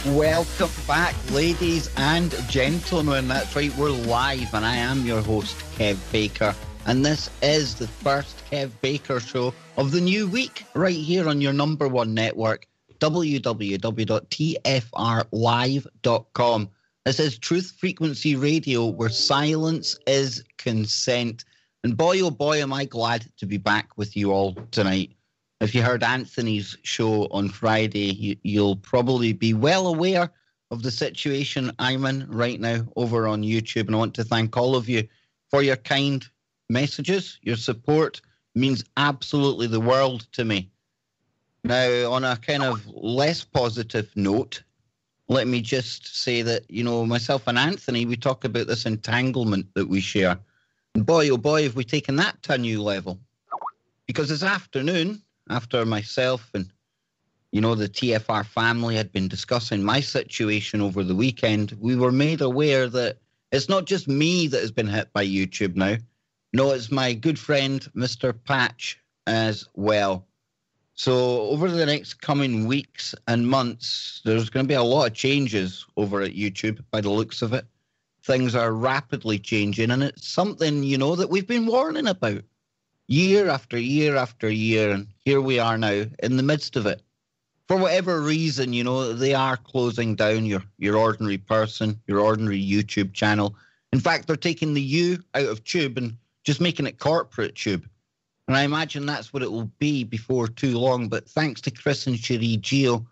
Welcome back, ladies and gentlemen. That's right, we're live, and I am your host, Kev Baker. And this is the first Kev Baker show of the new week, right here on your number one network, www.tfrlive.com. This is Truth Frequency Radio, where silence is consent. And boy, oh boy, am I glad to be back with you all tonight. If you heard Anthony's show on Friday, you'll probably be well aware of the situation I'm in right now over on YouTube. And I want to thank all of you for your kind messages. Your support means absolutely the world to me. Now, on a kind of less positive note, let me just say that, you know, myself and Anthony, we talk about this entanglement that we share. And boy, oh boy, have we taken that to a new level. Because this afternoon, after myself and, you know, the TFR family had been discussing my situation over the weekend, we were made aware that it's not just me that has been hit by YouTube now. No, it's my good friend, Mr. Patch, as well. So over the next coming weeks and months, there's going to be a lot of changes over at YouTube by the looks of it. Things are rapidly changing, and it's something, you know, that we've been warning about year after year after year, and here we are now in the midst of it. For whatever reason, you know, they are closing down your ordinary person, your ordinary YouTube channel. In fact, they're taking the U out of tube and just making it corporate tube. And I imagine that's what it will be before too long. But thanks to Chris and Cherie Geo,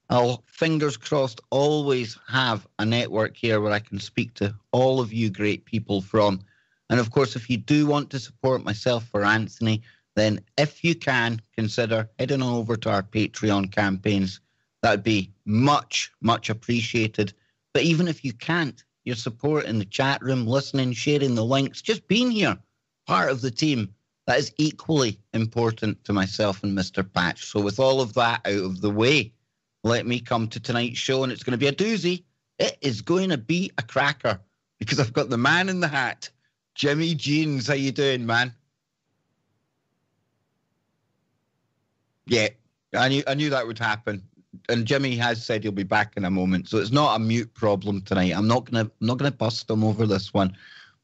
I'll, fingers crossed, always have a network here where I can speak to all of you great people from. And of course, if you do want to support myself or Anthony, then if you can, consider heading on over to our Patreon campaigns. That would be much, much appreciated. But even if you can't, your support in the chat room, listening, sharing the links, just being here, part of the team, that is equally important to myself and Mr. Patch. So with all of that out of the way, let me come to tonight's show, and it's going to be a doozy. It is going to be a cracker, because I've got the man in the hat, Jimmy Jeans. How you doing, man? Yeah, I knew that would happen. And Jimmy has said he'll be back in a moment, so it's not a mute problem tonight. I'm not gonna bust him over this one.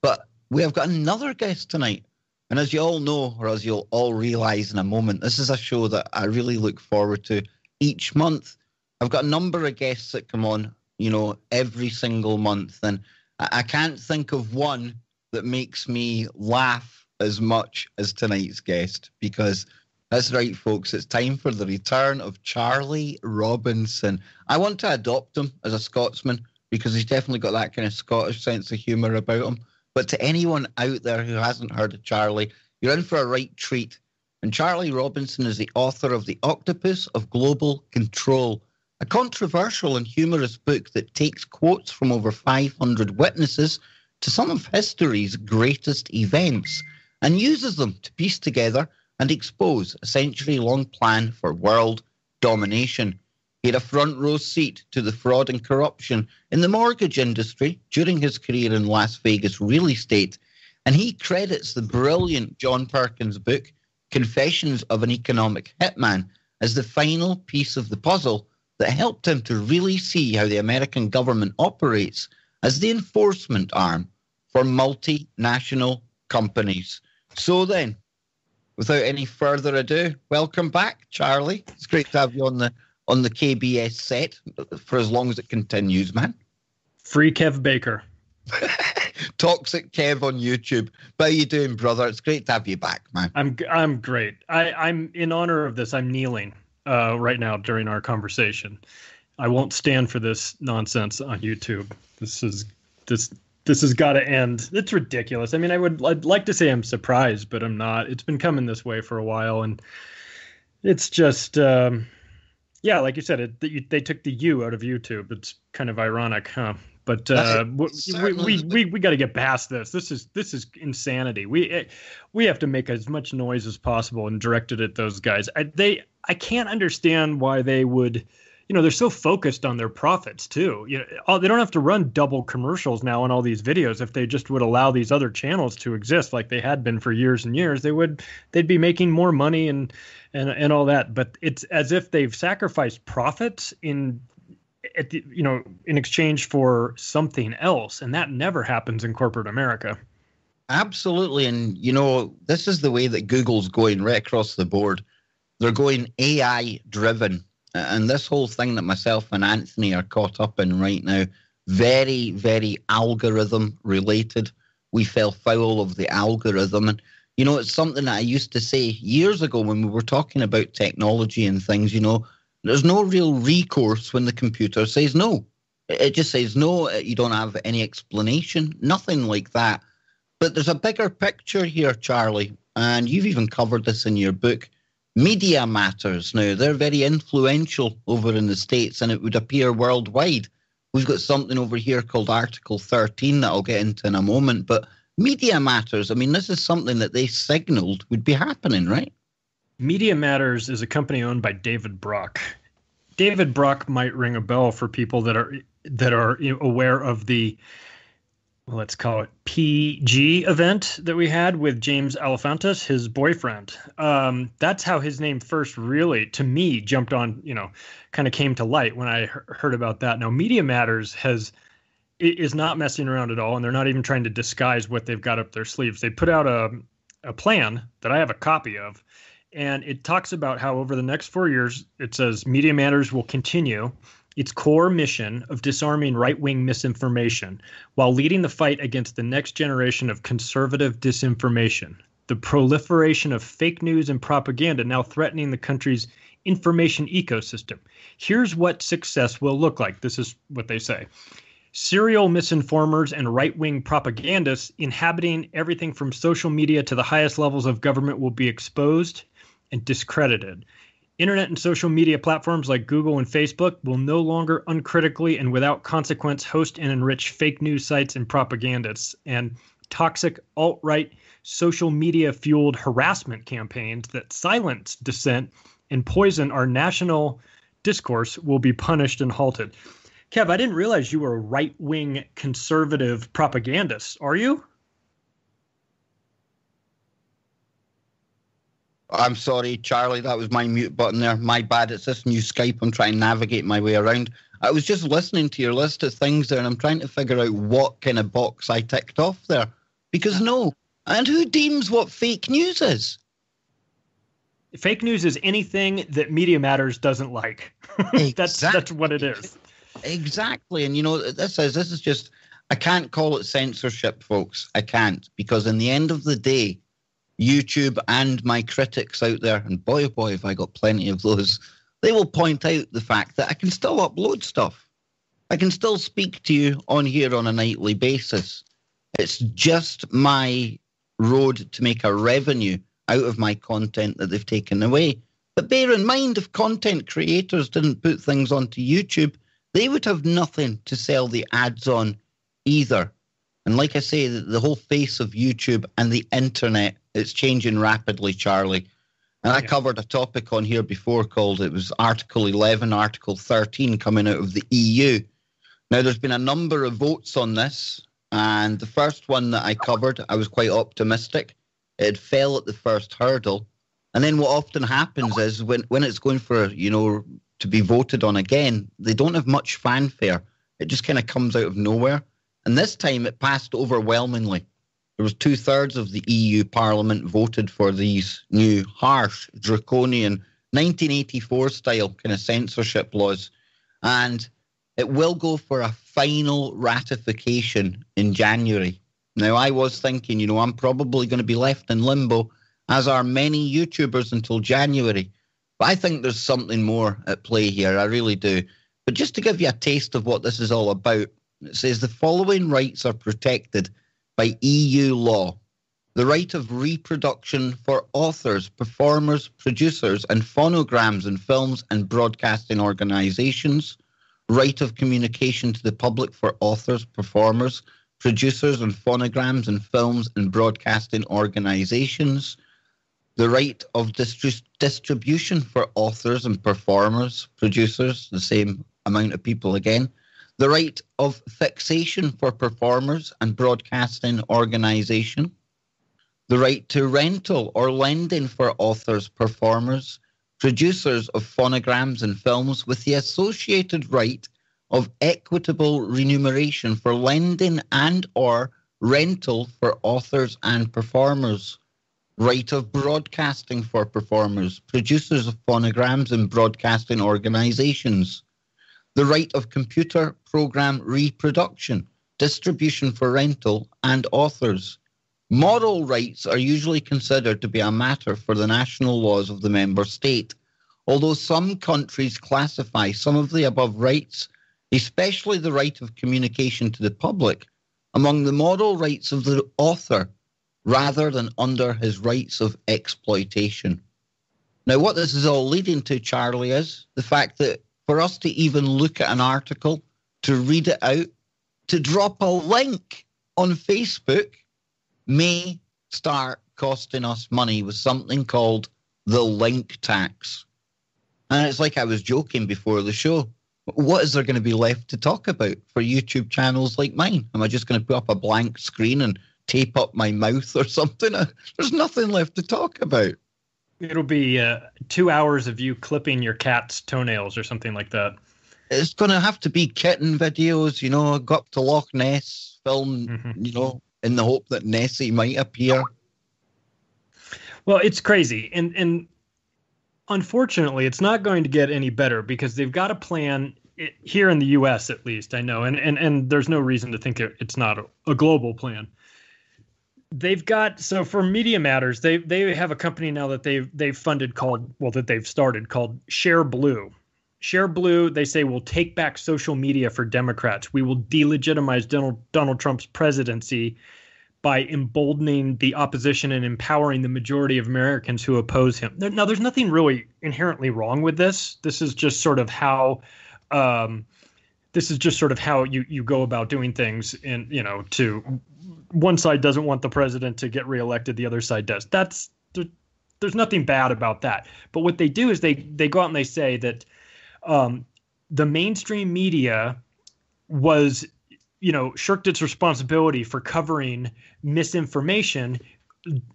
But we have got another guest tonight. And as you all know, or as you'll all realize in a moment, this is a show that I really look forward to each month. I've got a number of guests that come on, you know, every single month. And I can't think of one that makes me laugh as much as tonight's guest, because that's right, folks, it's time for the return of Charlie Robinson. I want to adopt him as a Scotsman, because he's definitely got that kind of Scottish sense of humour about him. But to anyone out there who hasn't heard of Charlie, you're in for a right treat. And Charlie Robinson is the author of The Octopus of Global Control, a controversial and humorous book that takes quotes from over 500 witnesses to some of history's greatest events and uses them to piece together and expose a century-long plan for world domination. He had a front row seat to the fraud and corruption in the mortgage industry during his career in Las Vegas real estate, and he credits the brilliant John Perkins book, Confessions of an Economic Hitman, as the final piece of the puzzle that helped him to really see how the American government operates as the enforcement arm for multinational companies. So then, without any further ado, welcome back, Charlie. It's great to have you on the KBS set for as long as it continues, man. Free Kev Baker. Toxic Kev on YouTube. How you doing, brother? It's great to have you back, man. I'm great. I'm in honor of this. I'm kneeling right now during our conversation. I won't stand for this nonsense on YouTube. This has got to end. It's ridiculous. I mean, I'd like to say I'm surprised, but I'm not. It's been coming this way for a while, and it's just yeah, like you said, they took the U out of YouTube. It's kind of ironic, huh? But we got to get past this. This is insanity. We have to make as much noise as possible and direct it at those guys. I can't understand why they would. You know, they're so focused on their profits too. You know, they don't have to run double commercials now on all these videos. If they just would allow these other channels to exist like they had been for years and years, they'd be making more money and all that. But it's as if they've sacrificed profits in in exchange for something else, and that never happens in corporate America. Absolutely. And, this is the way that Google's going right across the board. They're going AI driven. And this whole thing that myself and Anthony are caught up in right now, very, very algorithm related. We fell foul of the algorithm. And, it's something that I used to say years ago when we were talking about technology and things, there's no real recourse when the computer says no. It just says no. You don't have any explanation, nothing like that. But there's a bigger picture here, Charlie, and you've even covered this in your book. Media matters. Now, they're very influential over in the States, and it would appear worldwide. We've got something over here called Article 13 that I'll get into in a moment. But media matters. I mean, this is something that they signaled would be happening, right? Media Matters is a company owned by David Brock. David Brock might ring a bell for people that are aware of the, let's call it PG event that we had with James Alefantis, his boyfriend. That's how his name first really, to me, jumped on, kind of came to light when I heard about that. Now, Media Matters is not messing around at all, and they're not even trying to disguise what they've got up their sleeves. They put out a plan that I have a copy of, and it talks about how over the next 4 years, it says Media Matters will continue its core mission of disarming right-wing misinformation while leading the fight against the next generation of conservative disinformation, the proliferation of fake news and propaganda now threatening the country's information ecosystem. Here's what success will look like. This is what they say. Serial misinformers and right-wing propagandists inhabiting everything from social media to the highest levels of government will be exposed and discredited. Internet and social media platforms like Google and Facebook will no longer uncritically and without consequence host and enrich fake news sites and propagandists, and toxic alt-right social media-fueled harassment campaigns that silence dissent and poison our national discourse will be punished and halted. Kev, I didn't realize you were a right-wing conservative propagandist. Are you? I'm sorry, Charlie, that was my mute button there. My bad. It's this new Skype. I'm trying to navigate my way around. I was just listening to your list of things there, and I'm trying to figure out what kind of box I ticked off there. Because no. And who deems what fake news is? Fake news is anything that Media Matters doesn't like. Exactly. That's what it is. Exactly. And this is just, I can't call it censorship, folks. I can't. Because in the end of the day, YouTube and my critics out there, and boy, oh boy, have I got plenty of those, they will point out the fact that I can still upload stuff. I can still speak to you on here on a nightly basis. It's just my road to make a revenue out of my content that they've taken away. But bear in mind, if content creators didn't put things onto YouTube, they would have nothing to sell the ads on either. And like I say, the whole face of YouTube and the internet, it's changing rapidly, Charlie. And I covered a topic on here before called, it was Article 11, Article 13 coming out of the EU. Now, there's been a number of votes on this. And the first one that I covered, I was quite optimistic. It fell at the first hurdle. And then what often happens is when it's going for, to be voted on again, they don't have much fanfare. It just kind of comes out of nowhere. And this time it passed overwhelmingly. There was 2/3 of the EU Parliament voted for these new harsh, draconian, 1984 style kind of censorship laws. And it will go for a final ratification in January. Now, I was thinking, I'm probably going to be left in limbo, as are many YouTubers, until January. But I think there's something more at play here. I really do. But just to give you a taste of what this is all about, it says the following rights are protected by EU law. The right of reproduction for authors, performers, producers, and phonograms in films and broadcasting organisations. Right of communication to the public for authors, performers, producers, and phonograms in films and broadcasting organisations. The right of distribution for authors and performers, producers, the same amount of people again. The right of fixation for performers and broadcasting organisation. The right to rental or lending for authors, performers, producers of phonograms and films, with the associated right of equitable remuneration for lending and or rental for authors and performers, right of broadcasting for performers, producers of phonograms and broadcasting organizations, the right of computer program reproduction, distribution for rental, and authors. Moral rights are usually considered to be a matter for the national laws of the member state, although some countries classify some of the above rights, especially the right of communication to the public, among the moral rights of the author rather than under his rights of exploitation. Now, what this is all leading to, Charlie, is the fact that for us to even look at an article, to read it out, to drop a link on Facebook may start costing us money with something called the link tax. And it's like I was joking before the show. What is there going to be left to talk about for YouTube channels like mine? Am I just going to put up a blank screen and tape up my mouth or something? There's nothing left to talk about. It'll be 2 hours of you clipping your cat's toenails or something like that. It's going to have to be kitten videos, go up to Loch Ness, film, in the hope that Nessie might appear. Well, it's crazy. And unfortunately, it's not going to get any better because they've got a plan here in the U.S. at least, I know, and there's no reason to think it's not a global plan. They've got, so for Media Matters, they have a company now that they've funded that they've started called Share Blue. Share Blue, they say, will take back social media for Democrats. We will delegitimize Donald Trump's presidency by emboldening the opposition and empowering the majority of Americans who oppose him. Now, there's nothing really inherently wrong with this. This is just sort of how you go about doing things. And to one side doesn't want the president to get reelected, the other side does. There's nothing bad about that. But what they do is they go out and they say that the mainstream media was, shirked its responsibility for covering misinformation.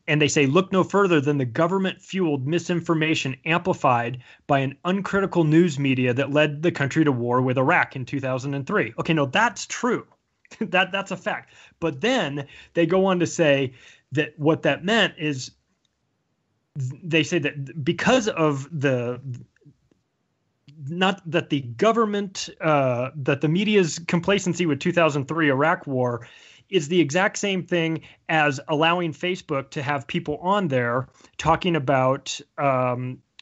And they say, look no further than the government-fueled misinformation amplified by an uncritical news media that led the country to war with Iraq in 2003. Okay, no, that's true. That's a fact. But then they go on to say that what that meant is they say that because of not that the government, that the media's complacency with 2003 Iraq war is the exact same thing as allowing Facebook to have people on there talking about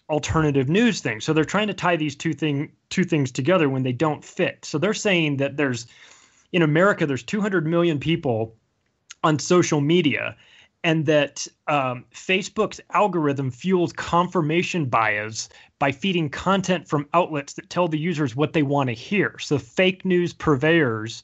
alternative news things. So they're trying to tie these two things together when they don't fit. So they're saying that in America, there's 200 million people on social media, and that Facebook's algorithm fuels confirmation bias by feeding content from outlets that tell the users what they want to hear. So fake news purveyors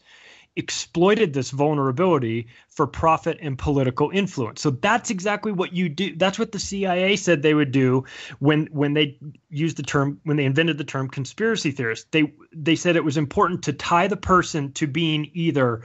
exploited this vulnerability for profit and political influence. So that's exactly what you do. That's what the CIA said they would do when they invented the term conspiracy theorist. They said it was important to tie the person to being either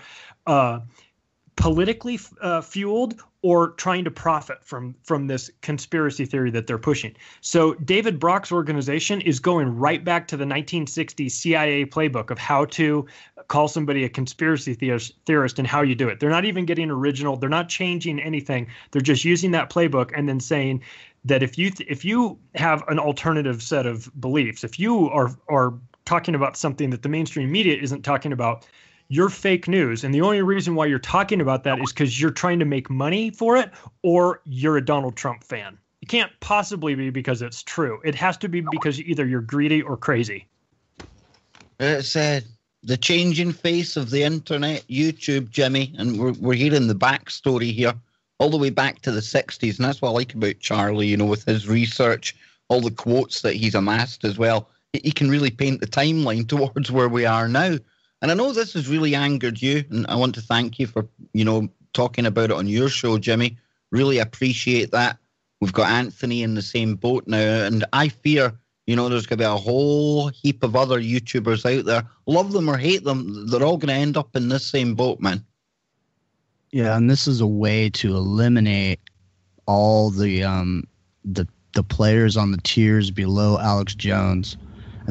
politically fueled or trying to profit from this conspiracy theory that they're pushing. So David Brock's organization is going right back to the 1960s CIA playbook of how to call somebody a conspiracy theorist and how you do it. They're not even getting original. They're not changing anything. They're just using that playbook and then saying that if you have an alternative set of beliefs, if you are talking about something that the mainstream media isn't talking about, you're fake news. And the only reason why you're talking about that is because you're trying to make money for it, or you're a Donald Trump fan. It can't possibly be because it's true. It has to be because either you're greedy or crazy. It's the changing face of the internet, YouTube, Jimmy, and we're hearing the backstory here, all the way back to the 60s. And that's what I like about Charlie, with his research, all the quotes that he's amassed as well. He can really paint the timeline towards where we are now. And I know this has really angered you, and I want to thank you for, talking about it on your show, Jimmy. Really appreciate that. We've got Anthony in the same boat now, and I fear, there's going to be a whole heap of other YouTubers out there. Love them or hate them, they're all going to end up in this same boat, man. Yeah, and this is a way to eliminate all the players on the tiers below Alex Jones.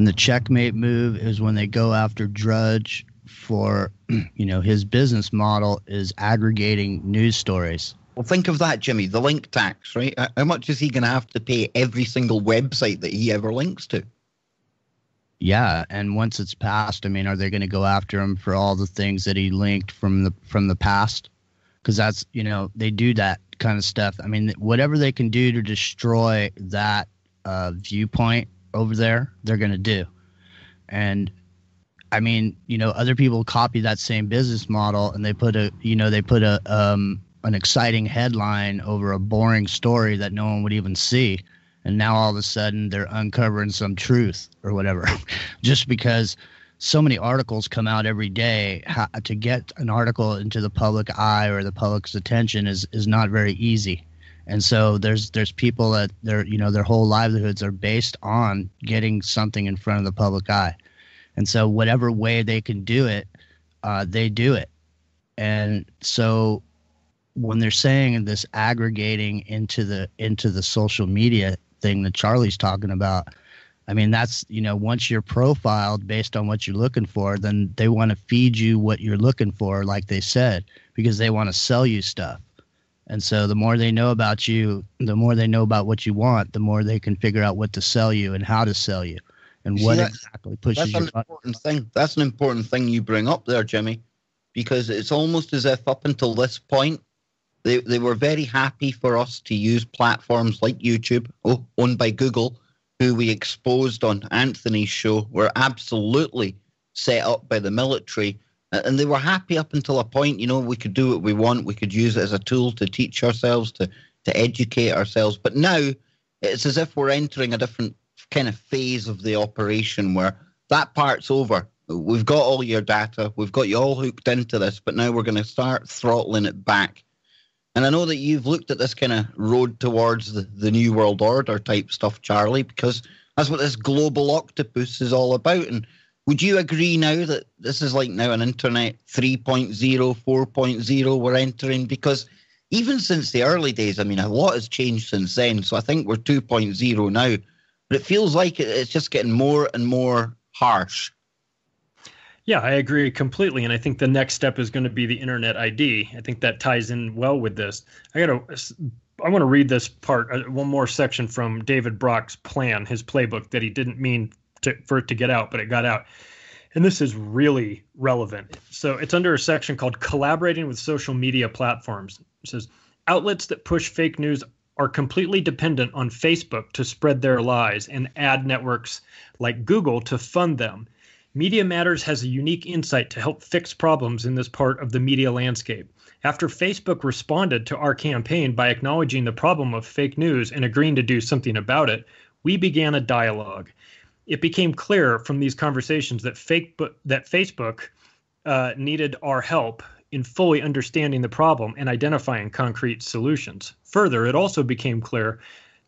And the checkmate move is when they go after Drudge for, his business model is aggregating news stories. Well, think of that, Jimmy, the link tax, right? How much is he going to have to pay every single website that he ever links to? Yeah, and once it's passed, are they going to go after him for all the things that he linked from the past? Because that's, they do that kind of stuff. Whatever they can do to destroy that viewpoint over there, they're going to do. And other people copy that same business model, and they put an exciting headline over a boring story that no one would even see. And now all of a sudden they're uncovering some truth or whatever, just because so many articles come out every day. To get an article into the public eye or the public's attention is not very easy. And so there's people that their whole livelihoods are based on getting something in front of the public eye. And so whatever way they can do it, they do it. And so when they're saying this aggregating into the social media thing that Charlie's talking about, that's, once you're profiled based on what you're looking for, then they want to feed you what you're looking for, like they said, because they want to sell you stuff. And so the more they know about you, the more they know about what you want, the more they can figure out what to sell you and how to sell you and what exactly pushes you. That's an important thing you bring up there, Jimmy, because it's almost as if up until this point, they were very happy for us to use platforms like YouTube, owned by Google, who we exposed on Anthony's show, were absolutely set up by the military. And they were happy up until a point, we could do what we want. We could use it as a tool to teach ourselves, to educate ourselves. But now it's as if we're entering a different kind of phase of the operation where that part's over. We've got all your data. We've got you all hooked into this, but now we're going to start throttling it back. And I know that you've looked at this kind of road towards the New World Order type stuff, Charlie, because that's what this global octopus is all about. And would you agree now that this is like now an internet 3.0, 4.0 we're entering? Because even since the early days, a lot has changed since then. So I think we're 2.0 now. But it feels like it's just getting more and more harsh. Yeah, I agree completely. And I think the next step is going to be the Internet ID. I think that ties in well with this. I want to read this part, one more section from David Brock's plan, his playbook that he didn't mean for it to get out, but it got out. And this is really relevant. So it's under a section called Collaborating with Social Media Platforms. It says, outlets that push fake news are completely dependent on Facebook to spread their lies and ad networks like Google to fund them. Media Matters has a unique insight to help fix problems in this part of the media landscape. After Facebook responded to our campaign by acknowledging the problem of fake news and agreeing to do something about it, we began a dialogue. It became clear from these conversations that Facebook needed our help in fully understanding the problem and identifying concrete solutions. Further, it also became clear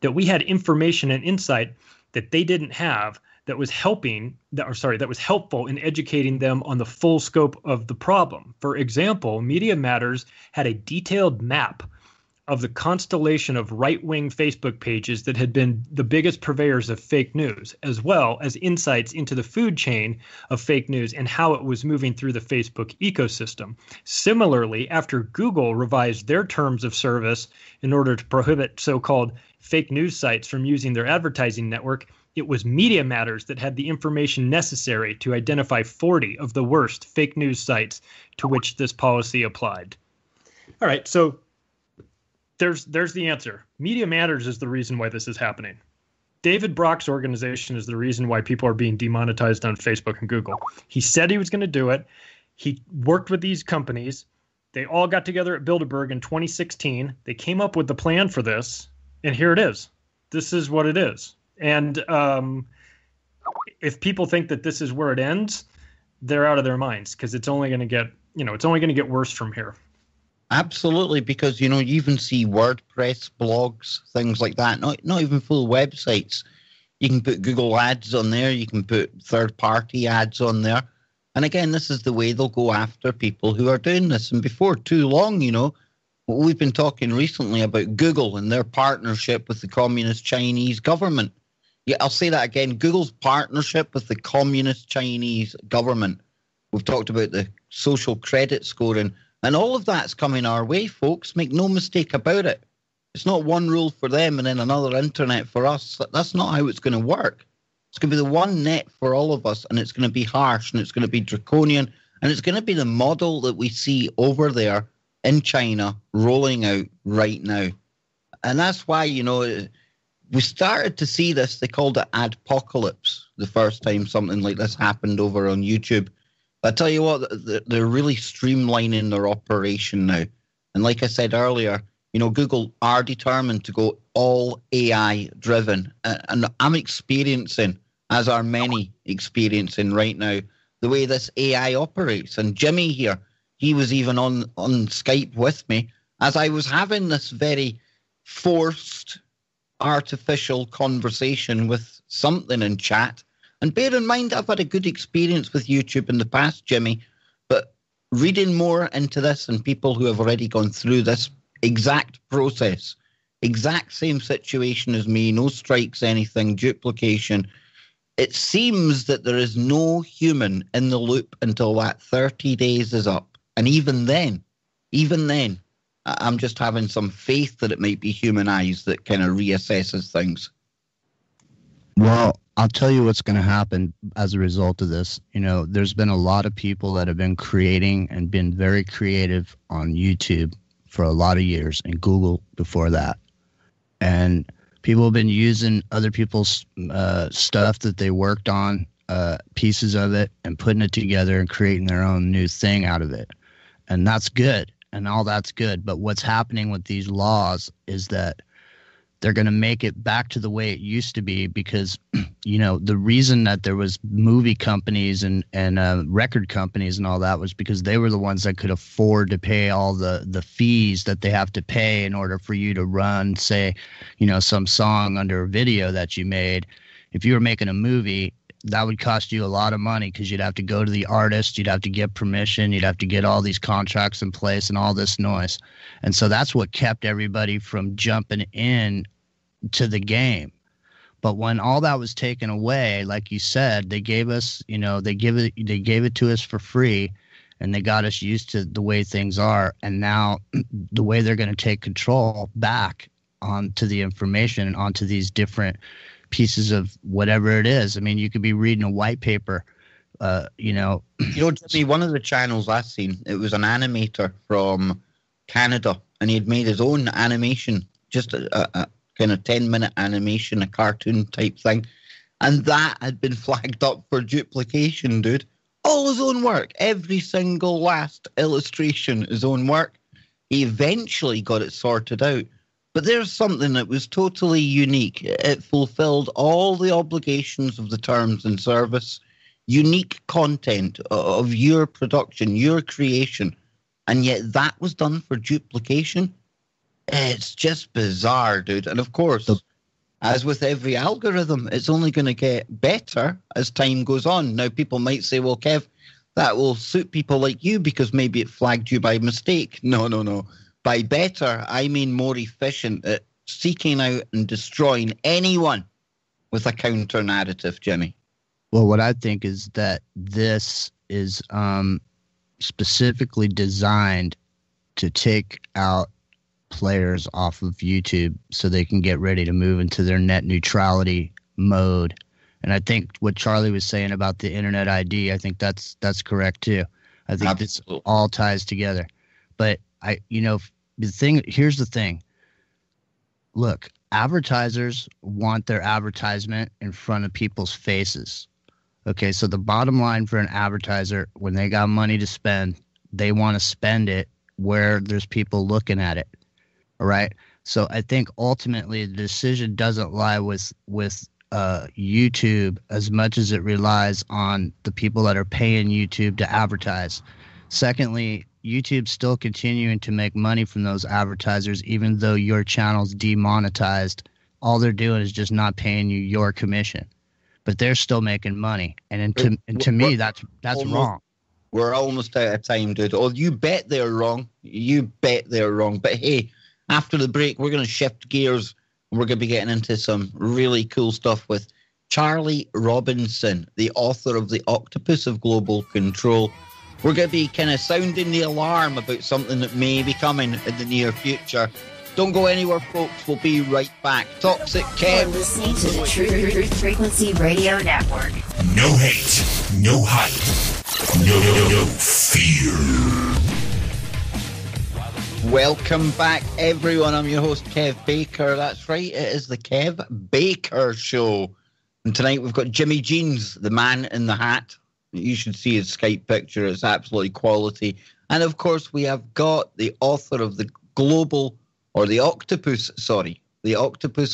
that we had information and insight that they didn't have that was helpful in educating them on the full scope of the problem. For example, Media Matters had a detailed map of the constellation of right-wing Facebook pages that had been the biggest purveyors of fake news, as well as insights into the food chain of fake news and how it was moving through the Facebook ecosystem. Similarly, after Google revised their terms of service in order to prohibit so-called fake news sites from using their advertising network, it was Media Matters that had the information necessary to identify 40 of the worst fake news sites to which this policy applied. All right, so there's the answer. Media Matters is the reason why this is happening. David Brock's organization is the reason why people are being demonetized on Facebook and Google. He said he was going to do it. He worked with these companies. They all got together at Bilderberg in 2016. They came up with the plan for this, and here it is. This is what it is. And if people think that this is where it ends, they're out of their minds, because it's only going to get worse from here. Absolutely, because you even see WordPress blogs, things like that. Not even full websites. You can put Google ads on there. You can put third-party ads on there. And again, this is the way they'll go after people who are doing this. And before too long, we've been talking recently about Google and their partnership with the communist Chinese government. Yeah, I'll say that again. Google's partnership with the communist Chinese government. We've talked about the social credit scoring, and all of that's coming our way, folks. Make no mistake about it. It's not one rule for them and then another internet for us. That's not how it's going to work. It's going to be the one net for all of us, and it's going to be harsh, and it's going to be draconian, and it's going to be the model that we see over there in China rolling out right now. And that's why, we started to see this. They called it adpocalypse the first time something like this happened over on YouTube. I tell you what, they're really streamlining their operation now. And like I said earlier, Google are determined to go all AI driven. And I'm experiencing, as are many experiencing right now, the way this AI operates. And Jimmy here, he was even on Skype with me as I was having this very forced artificial conversation with something in chat. And bear in mind, I've had a good experience with YouTube in the past, Jimmy, but reading more into this and people who have already gone through this exact process, exact same situation as me, no strikes, anything, duplication, it seems that there is no human in the loop until that 30 days is up. And even then, I'm just having some faith that it might be human eyes that kind of reassesses things. Well, I'll tell you what's going to happen as a result of this. There's been a lot of people that have been creating and been very creative on YouTube for a lot of years, and Google before that. And people have been using other people's stuff that they worked on, pieces of it, and putting it together and creating their own new thing out of it. And that's good, and all that's good. But what's happening with these laws is that they're going to make it back to the way it used to be, because, the reason that there was movie companies and record companies and all that was because they were the ones that could afford to pay all the fees that they have to pay in order for you to run, say, some song under a video that you made. If you were making a movie, that would cost you a lot of money because you'd have to go to the artist, you'd have to get permission, you'd have to get all these contracts in place and all this noise. And so that's what kept everybody from jumping in to the game. But when all that was taken away, like you said, they gave us, they gave it to us for free, and they got us used to the way things are. And now the way they're going to take control back onto the information and onto these different pieces of whatever it is. I mean, you could be reading a white paper, Jimmy, one of the channels I've seen, it was an animator from Canada, and he had made his own animation, just a kind of 10-minute animation, a cartoon type thing. And that had been flagged up for duplication, dude. All his own work. Every single last illustration, his own work. He eventually got it sorted out. But there's something that was totally unique. It fulfilled all the obligations of the terms and service. Unique content of your production, your creation. And yet that was done for duplication. It's just bizarre, dude. And of course, as with every algorithm, it's only going to get better as time goes on. Now, people might say, well, Kev, that will suit people like you because maybe it flagged you by mistake. No. By better, I mean more efficient at seeking out and destroying anyone with a counter narrative, Jimmy. Well, what I think is that this is specifically designed to take out players off of YouTube so they can get ready to move into their net neutrality mode. And I think what Charlie was saying about the internet ID, I think that's correct too. I think this all ties together. But here's the thing. Look, advertisers want their advertisement in front of people's faces. Okay, so the bottom line for an advertiser, when they got money to spend, they want to spend it where there's people looking at it. All right. So I think ultimately the decision doesn't lie with YouTube as much as it relies on the people that are paying YouTube to advertise. Secondly, YouTube's still continuing to make money from those advertisers, even though your channel's demonetized. All they're doing is just not paying you your commission, but they're still making money. And to me, that's wrong. We're almost out of time, dude. Oh, you bet they're wrong. You bet they're wrong. But hey, after the break, we're going to shift gears We're going to be getting into some really cool stuff with Charlie Robinson, the author of The Octopus of Global Control. We're going to be kind of sounding the alarm about something that may be coming in the near future. Don't go anywhere, folks. We'll be right back. Toxic Kev. You're listening to the Truth Frequency Radio Network. No hate, no hype, no fear. Welcome back, everyone. I'm your host, Kev Baker. That's right, it is the Kev Baker Show. And tonight we've got Jimmy Jeans, the man in the hat. You should see his Skype picture. It's absolutely quality. And of course, we have got the author of the Octopus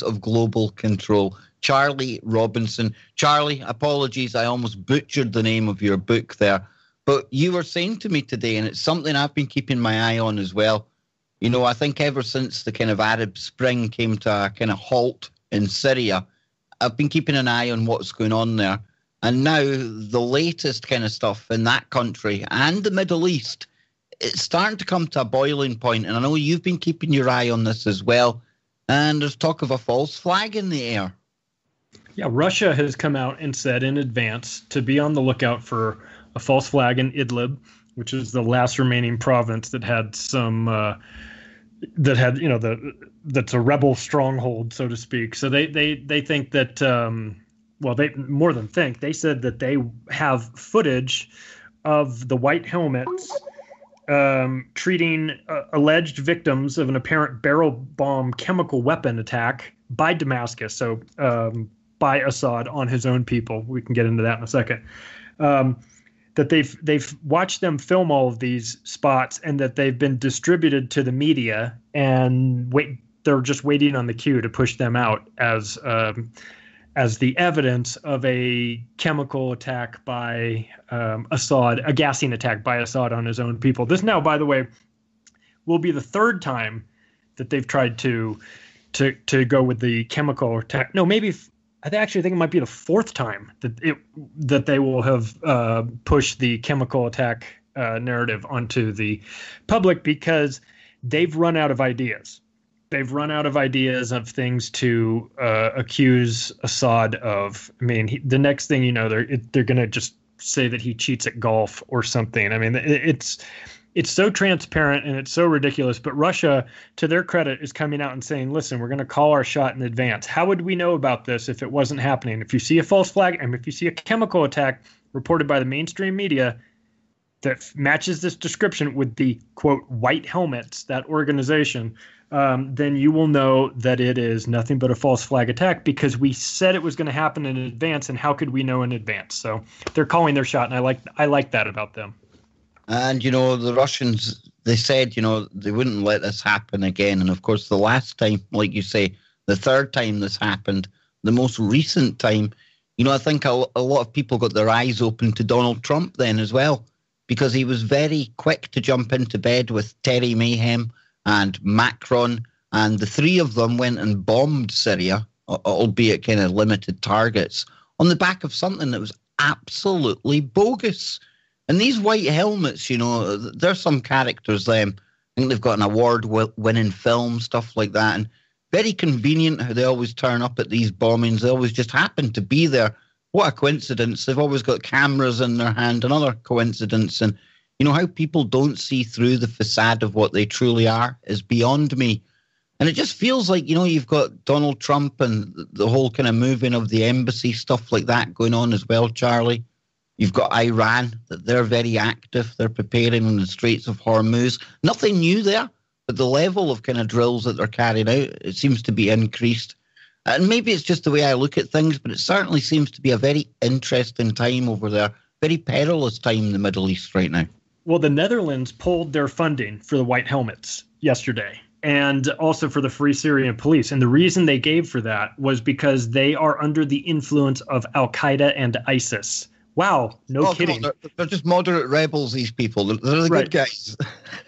of Global Control, Charlie Robinson. Charlie, apologies, I almost butchered the name of your book there. But you were saying to me today, and it's something I've been keeping my eye on as well. You know, I think ever since the kind of Arab Spring came to a kind of halt in Syria, I've been keeping an eye on what's going on there. And now the latest kind of stuff in that country and the Middle East, it's starting to come to a boiling point. And I know you've been keeping your eye on this as well. And there's talk of a false flag in the air. Yeah, Russia has come out and said in advance to be on the lookout for a false flag in Idlib, which is the last remaining province that had some that's a rebel stronghold, so to speak. So they think that they more than think, they said that they have footage of the white helmets treating alleged victims of an apparent barrel bomb chemical weapon attack by Damascus. So by Assad on his own people. We can get into that in a second. That they've watched them film all of these spots and that they've been distributed to the media, and they're just waiting on the cue to push them out as the evidence of a chemical attack by Assad, a gassing attack by Assad on his own people. This now, by the way, will be the third time that they've tried to go with the chemical attack. No, maybe I actually think it might be the fourth time that they will have pushed the chemical attack narrative onto the public, because they've run out of ideas. They've run out of ideas of things to accuse Assad of. I mean, the next thing you know, they're going to just say that he cheats at golf or something. I mean, it's so transparent and it's so ridiculous. But Russia, to their credit, is coming out and saying, listen, we're going to call our shot in advance. How would we know about this if it wasn't happening? If you see a false flag and if you see a chemical attack reported by the mainstream media that matches this description with the, quote, white helmets, that organization, then you will know that it is nothing but a false flag attack, because we said it was going to happen in advance. And how could we know in advance? So they're calling their shot. And I like that about them. And, you know, the Russians, they said, you know, they wouldn't let this happen again. And, of course, the last time, like you say, the third time this happened, the most recent time, you know, I think a lot of people got their eyes open to Donald Trump then as well, because he was very quick to jump into bed with Terry Mayhem and Macron, and the three of them went and bombed Syria, albeit kind of limited targets, on the back of something that was absolutely bogus. And these white helmets, you know, there's some characters, them. I think they've got an award-winning film, stuff like that. And very convenient how they always turn up at these bombings. They always just happen to be there. What a coincidence. They've always got cameras in their hand. Another coincidence. And, you know, how people don't see through the facade of what they truly are is beyond me. And it just feels like, you know, you've got Donald Trump and the whole kind of moving of the embassy, stuff like that going on as well, Charlie. You've got Iran, that they're very active. They're preparing in the Straits of Hormuz. Nothing new there, but the level of kind of drills that they're carrying out, it seems to be increased. And maybe it's just the way I look at things, but it certainly seems to be a very interesting time over there. Very perilous time in the Middle East right now. Well, the Netherlands pulled their funding for the white helmets yesterday, and also for the Free Syrian Police. And the reason they gave for that was because they are under the influence of Al-Qaeda and ISIS. Wow, no kidding. They're just moderate rebels, these people. They're the good guys.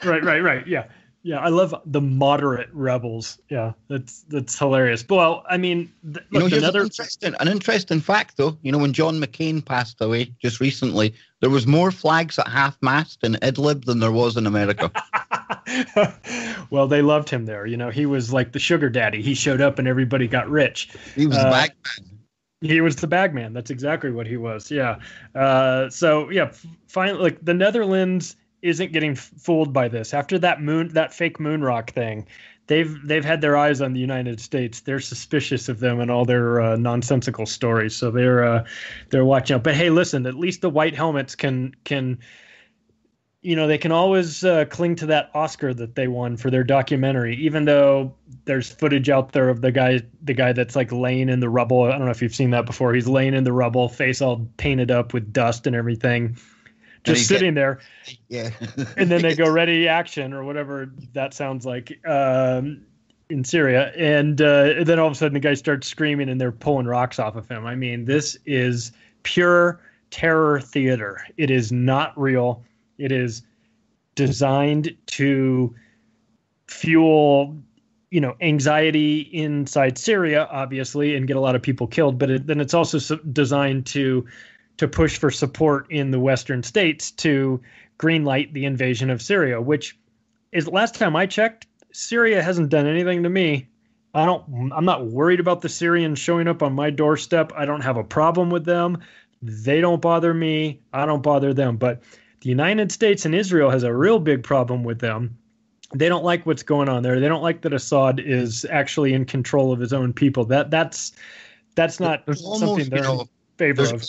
Right. Yeah, I love the moderate rebels. Yeah, that's hilarious. Well, I mean, look, an interesting fact, though. You know, when John McCain passed away just recently, there was more flags at half-mast in Idlib than there was in America. Well, they loved him there. You know, he was like the sugar daddy. He showed up and everybody got rich. He was the bagman. He was the bagman. That's exactly what he was. Yeah. So yeah, finally, like the Netherlands isn't getting fooled by this. After that fake moon rock thing, they've had their eyes on the United States. They're suspicious of them and all their nonsensical stories. So they're watching out. But hey, listen, at least the white helmets can they can always cling to that Oscar that they won for their documentary, even though there's footage out there of the guy that's like laying in the rubble. I don't know if you've seen that before. He's laying in the rubble, face all painted up with dust and everything, just sitting there. Yeah. And then they go ready action or whatever that sounds like in Syria. And then all of a sudden the guy starts screaming and they're pulling rocks off of him. I mean, this is pure terror theater. It is not real. It is designed to fuel, anxiety inside Syria, obviously, and get a lot of people killed. But then it's also designed to push for support in the Western states to greenlight the invasion of Syria, which is, last time I checked, Syria hasn't done anything to me. I'm not worried about the Syrians showing up on my doorstep. I don't have a problem with them. They don't bother me. I don't bother them. But the United States and Israel has a real big problem with them. They don't like what's going on there. They don't like that Assad is actually in control of his own people. That's not something they're in favor of.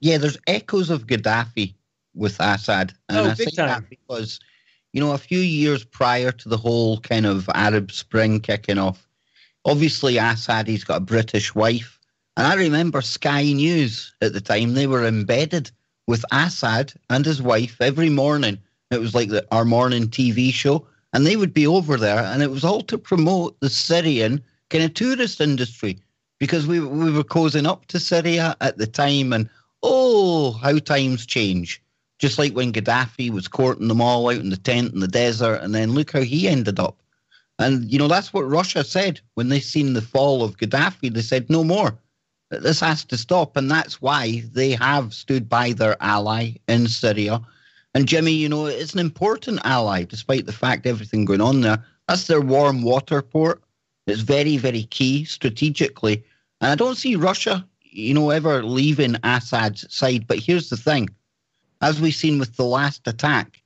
Yeah, there's echoes of Gaddafi with Assad. And I say that because, a few years prior to the whole kind of Arab Spring kicking off, obviously Assad, he's got a British wife. And I remember Sky News at the time, they were embedded with Assad and his wife every morning. It was like our morning TV show. And they would be over there. And it was all to promote the Syrian kind of tourist industry. Because we were cozying up to Syria at the time. And, how times change. Just like when Gaddafi was courting them all out in the tent in the desert. And then look how he ended up. And, that's what Russia said. When they seen the fall of Gaddafi, they said, no more. This has to stop, and that's why they have stood by their ally in Syria. And Jimmy, it's an important ally, despite the fact everything going on there. That's their warm water port. It's very, very key strategically. And I don't see Russia, ever leaving Assad's side. But here's the thing. As we've seen with the last attack,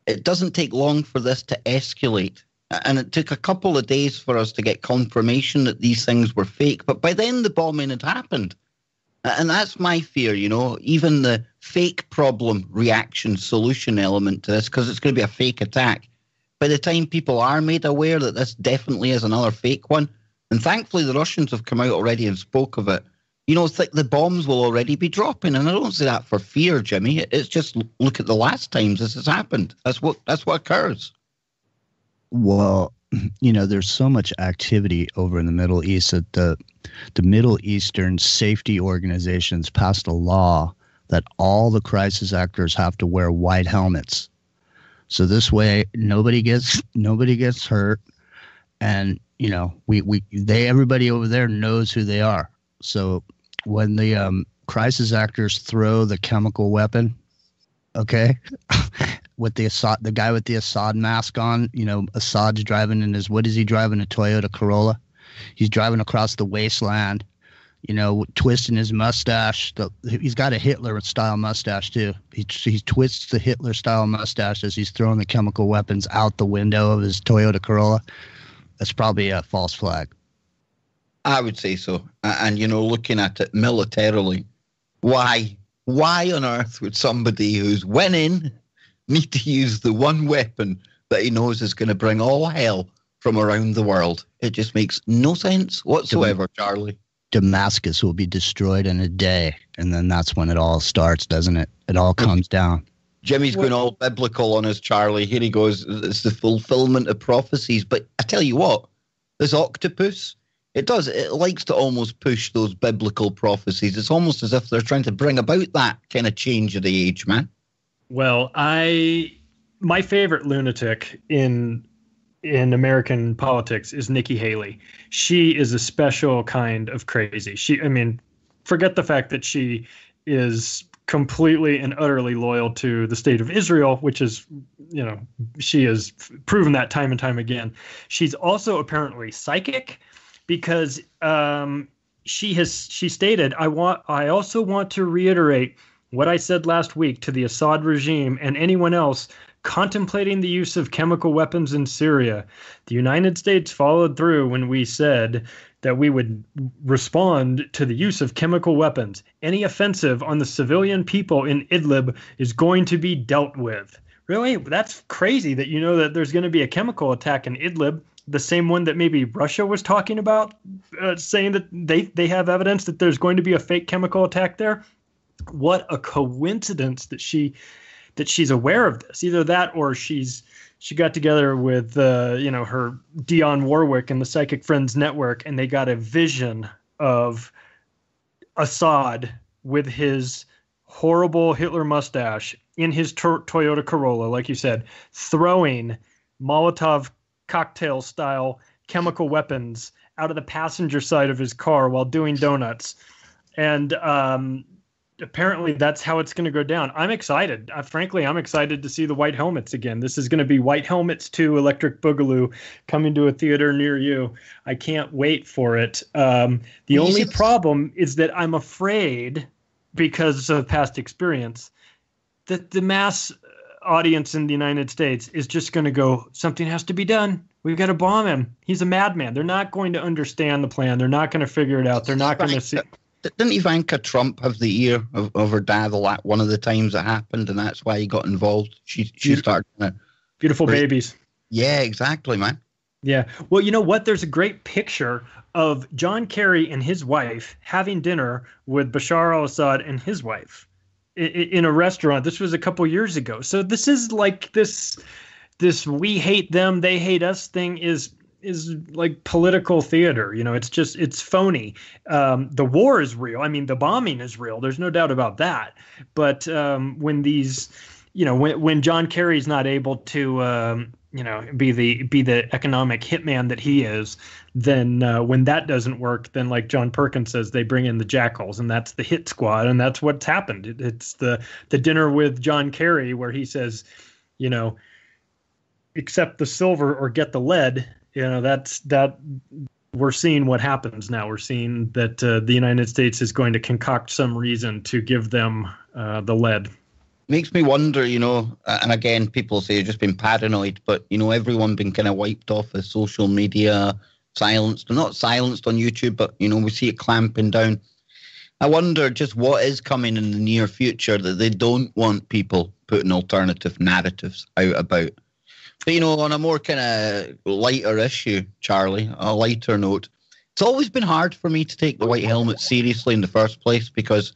it doesn't take long for this to escalate. And it took a couple of days for us to get confirmation that these things were fake. But by then, the bombing had happened. And that's my fear, even the fake problem reaction solution element to this, because it's going to be a fake attack. By the time people are made aware that this definitely is another fake one, and thankfully the Russians have come out already and spoke of it, it's like the bombs will already be dropping. And I don't say that for fear, Jimmy. It's just look at the last times this has happened. That's what occurs. Well, there's so much activity over in the Middle East that the Middle Eastern safety organizations passed a law that all the crisis actors have to wear white helmets. So this way, nobody gets hurt, and everybody over there knows who they are. So when the crisis actors throw the chemical weapon, okay. With the guy with the Assad mask on, Assad's driving in what is he driving? A Toyota Corolla. He's driving across the wasteland, twisting his mustache. He's got a Hitler-style mustache, too. He twists the Hitler-style mustache as he's throwing the chemical weapons out the window of his Toyota Corolla. That's probably a false flag. I would say so. And, looking at it militarily, why on earth would somebody who's winning need to use the one weapon that he knows is going to bring all hell from around the world? It just makes no sense whatsoever, Charlie. Damascus will be destroyed in a day, and then that's when it all starts, doesn't it? It all comes down. Jimmy's going all biblical on us, Charlie. Here he goes. It's the fulfillment of prophecies. But I tell you what, this octopus, it likes to almost push those biblical prophecies. It's almost as if they're trying to bring about that kind of change of the age, man. Well, my favorite lunatic in American politics is Nikki Haley. She is a special kind of crazy. Forget the fact that she is completely and utterly loyal to the state of Israel, which is she has proven that time and time again. She's also apparently psychic, because she stated, I also want to reiterate what I said last week to the Assad regime and anyone else contemplating the use of chemical weapons in Syria. The United States followed through when we said that we would respond to the use of chemical weapons. Any offensive on the civilian people in Idlib is going to be dealt with. Really? That's crazy that that there's going to be a chemical attack in Idlib, the same one that maybe Russia was talking about, saying that they have evidence that there's going to be a fake chemical attack there. What a coincidence that she's aware of this. Either that, or she got together with her Dionne Warwick and the Psychic Friends Network, and they got a vision of Assad with his horrible Hitler mustache in his Toyota Corolla, like you said, throwing Molotov cocktail style chemical weapons out of the passenger side of his car while doing donuts. And apparently that's how it's going to go down. I'm excited. Frankly, I'm excited to see the White Helmets again. This is going to be White Helmets 2 Electric Boogaloo coming to a theater near you. I can't wait for it. The only problem is that I'm afraid, because of past experience, that the mass audience in the United States is just going to go, something has to be done. We've got to bomb him. He's a madman. They're not going to understand the plan. They're not going to figure it out. They're not going to see. Didn't Ivanka Trump have the ear of her dad one of the times it happened, and that's why he got involved? She started. Beautiful babies. Yeah, exactly, man. Yeah. Well, you know what? There's a great picture of John Kerry and his wife having dinner with Bashar al-Assad and his wife in a restaurant. This was a couple years ago. So this is like this we hate them, they hate us thing is like political theater. It's phony. The war is real. I mean, the bombing is real. There's no doubt about that. But when these, when John Kerry's not able to, be the economic hitman that he is, then when that doesn't work, then like John Perkins says, they bring in the jackals, and that's the hit squad, and that's what's happened. It's the dinner with John Kerry where he says, accept the silver or get the lead. That we're seeing what happens now. We're seeing that the United States is going to concoct some reason to give them the lead. Makes me wonder, and again, people say you've just been paranoid, but, everyone been kind of wiped off of social media, silenced, not silenced on YouTube, but, we see it clamping down. I wonder just what is coming in the near future that they don't want people putting alternative narratives out about. But, on a more kind of lighter issue, Charlie, a lighter note, it's always been hard for me to take the White Helmet seriously in the first place, because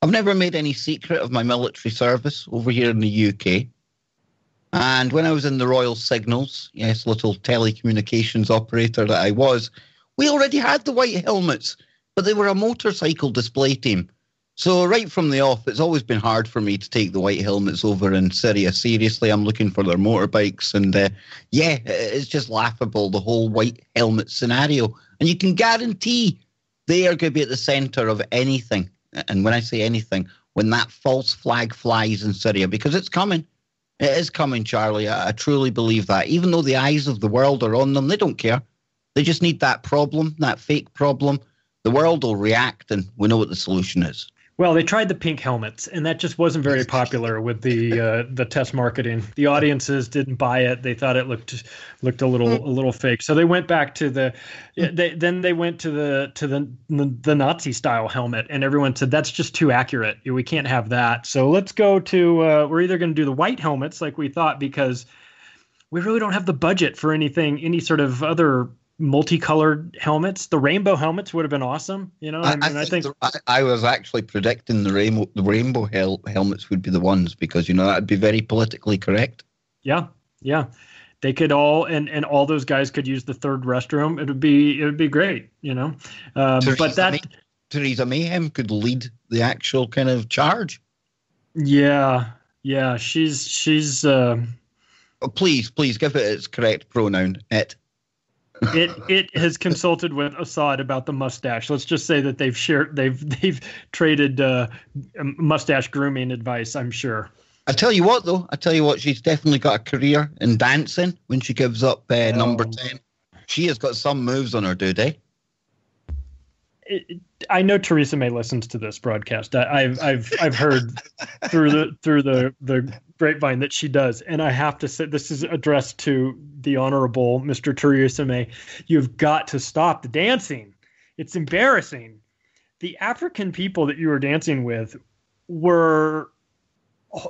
I've never made any secret of my military service over here in the UK. And when I was in the Royal Signals, yes, little telecommunications operator that I was, we already had the White Helmets, but they were a motorcycle display team. So right from the off, it's always been hard for me to take the White Helmets over in Syria seriously. I'm looking for their motorbikes, and it's just laughable, the whole White Helmet scenario. And you can guarantee they are going to be at the center of anything. And when I say anything, when that false flag flies in Syria, because it's coming. It is coming, Charlie. I truly believe that. Even though the eyes of the world are on them, they don't care. They just need that problem, that fake problem. The world will react, and we know what the solution is. Well, they tried the pink helmets, and that just wasn't very popular with the test marketing. The audiences didn't buy it; they thought it looked a little fake. So they went back to the Nazi style helmet, and everyone said that's just too accurate. We can't have that. So let's go to we're either going to do the white helmets like we thought, because we really don't have the budget for any sort of other multicolored helmets. The rainbow helmets would have been awesome. I think I was actually predicting the rainbow helmets would be the ones, because that'd be very politically correct. Yeah they could all and all those guys could use the third restroom. It would be great. Theresa Mayhem could lead the actual kind of charge. Yeah she's please give it its correct pronoun. It has consulted with Assad about the mustache. Let's just say that they've traded mustache grooming advice, I'm sure. I tell you what, though. I tell you what, she's definitely got a career in dancing when she gives up number 10. She has got some moves on her, dude, eh? I know Theresa May listens to this broadcast. I've heard through the grapevine that she does, and I have to say this is addressed to the Honorable Mr. Theresa May. You've got to stop the dancing. It's embarrassing. The African people that you were dancing with were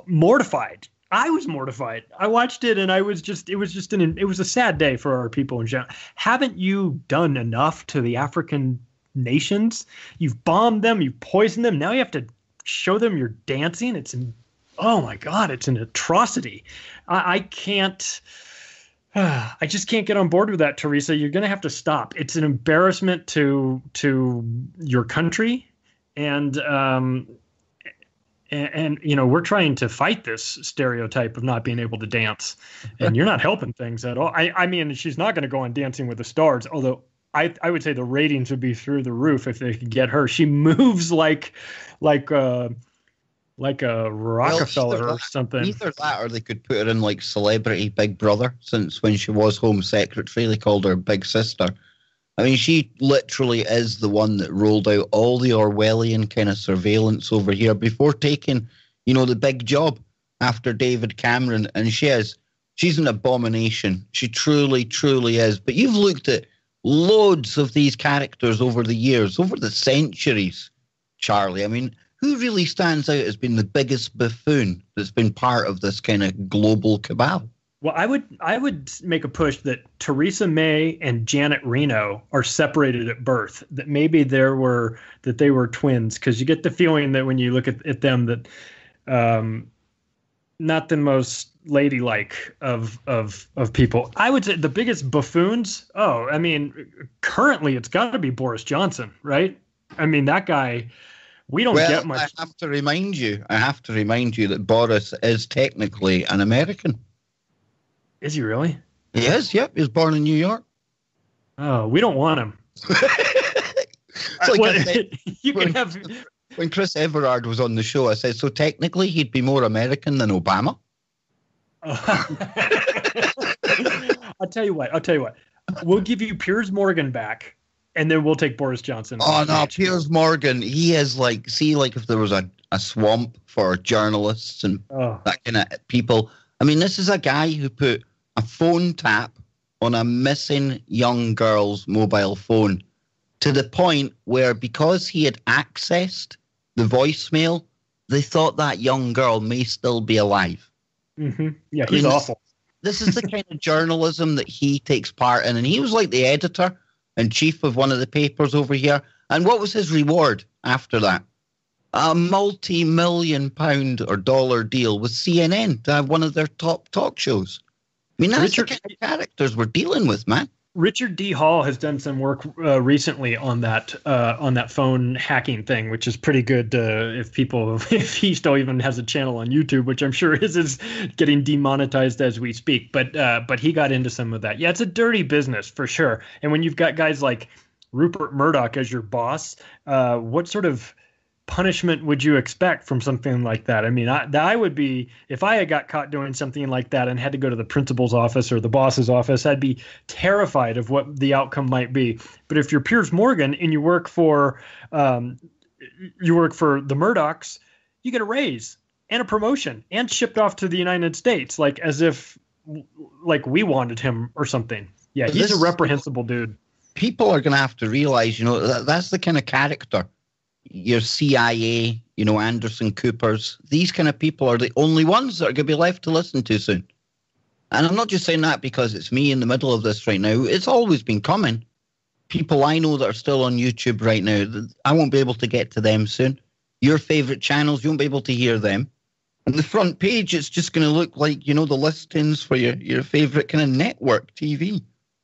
mortified. I was mortified. I watched it, and it was a sad day for our people in general. Haven't you done enough to the African nations? You've bombed them, you've poisoned them. Now you have to show them you're dancing. Oh my God, it's an atrocity. I can't. I just can't get on board with that, Theresa. You're going to have to stop. It's an embarrassment to your country, and we're trying to fight this stereotype of not being able to dance, and you're not helping things at all. I mean, she's not going to go on Dancing with the Stars, although I would say the ratings would be through the roof if they could get her. She moves like a Rockefeller or something. Either that, or they could put her in like Celebrity Big Brother. Since when she was Home Secretary, they called her Big Sister. I mean, she literally is the one that rolled out all the Orwellian kind of surveillance over here before taking, the big job after David Cameron. And she's an abomination. She truly, truly is. But you've looked at loads of these characters over the years, over the centuries, Charlie. I mean, who really stands out as being the biggest buffoon that's been part of this kind of global cabal? Well, I would make a push that Theresa May and Janet Reno are separated at birth. That maybe they were twins, because you get the feeling that when you look at them that not the most ladylike of people. I would say the biggest buffoons. Oh, I mean, currently it's got to be Boris Johnson, right? I mean, that guy. We don't get much. I have to remind you that Boris is technically an American. Is he really? He is, yep. He was born in New York. Oh, we don't want him. When Chris Everard was on the show, I said, so technically he'd be more American than Obama? I'll tell you what. We'll give you Piers Morgan back, and then we'll take Boris Johnson. Oh, no, Piers Morgan, he is like if there was a swamp for journalists and that kind of people. I mean, this is a guy who put a phone tap on a missing young girl's mobile phone to the point where, because he had accessed the voicemail, they thought that young girl may still be alive. Mm-hmm. Yeah, he's awful. This is the kind of journalism that he takes part in. And he was like the editor and chief of one of the papers over here. And what was his reward after that? A multi-million-pound or dollar deal with CNN to have one of their top talk shows. I mean, that's the kind of characters we're dealing with, man. Richard D. Hall has done some work recently on that phone hacking thing, which is pretty good. If he still even has a channel on YouTube, which I'm sure is getting demonetized as we speak. But he got into some of that. Yeah, it's a dirty business for sure. And when you've got guys like Rupert Murdoch as your boss, what sort of punishment would you expect from something like that? I mean, I would be, if I had got caught doing something like that and had to go to the principal's office or the boss's office, I'd be terrified of what the outcome might be. But if you're Piers Morgan and you work for the Murdochs, you get a raise and a promotion and shipped off to the United States, like as if like we wanted him or something. Yeah, he's a reprehensible dude. People are going to have to realize, that's the kind of character. Your CIA, Anderson Coopers, these kind of people are the only ones that are going to be left to listen to soon. And I'm not just saying that because it's me in the middle of this right now. It's always been coming. People I know that are still on YouTube right now, I won't be able to get to them soon. Your favorite channels, you won't be able to hear them. On the front page, it's just going to look like, the listings for your favorite kind of network TV.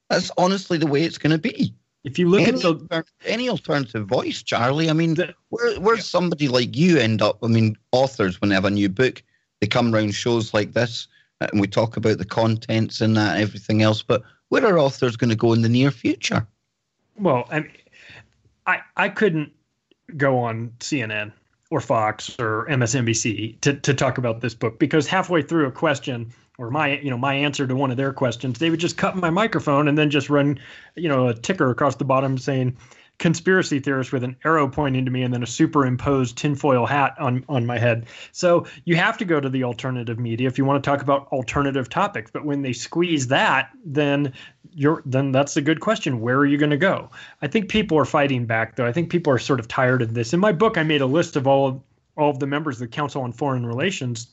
That's honestly the way it's going to be. If you look at any alternative voice, Charlie, I mean, where's somebody like you end up? I mean, authors, when they have a new book, they come around shows like this and we talk about the contents and that and everything else. But where are authors going to go in the near future? Well, I couldn't go on CNN or Fox or MSNBC to talk about this book, because halfway through a question or my answer to one of their questions, they would just cut my microphone and then just run, a ticker across the bottom saying conspiracy theorist with an arrow pointing to me and then a superimposed tinfoil hat on my head. So you have to go to the alternative media if you want to talk about alternative topics. But when they squeeze that, then that's a good question. Where are you going to go? I think people are fighting back, though. I think people are sort of tired of this. In my book, I made a list of all of the members of the Council on Foreign Relations.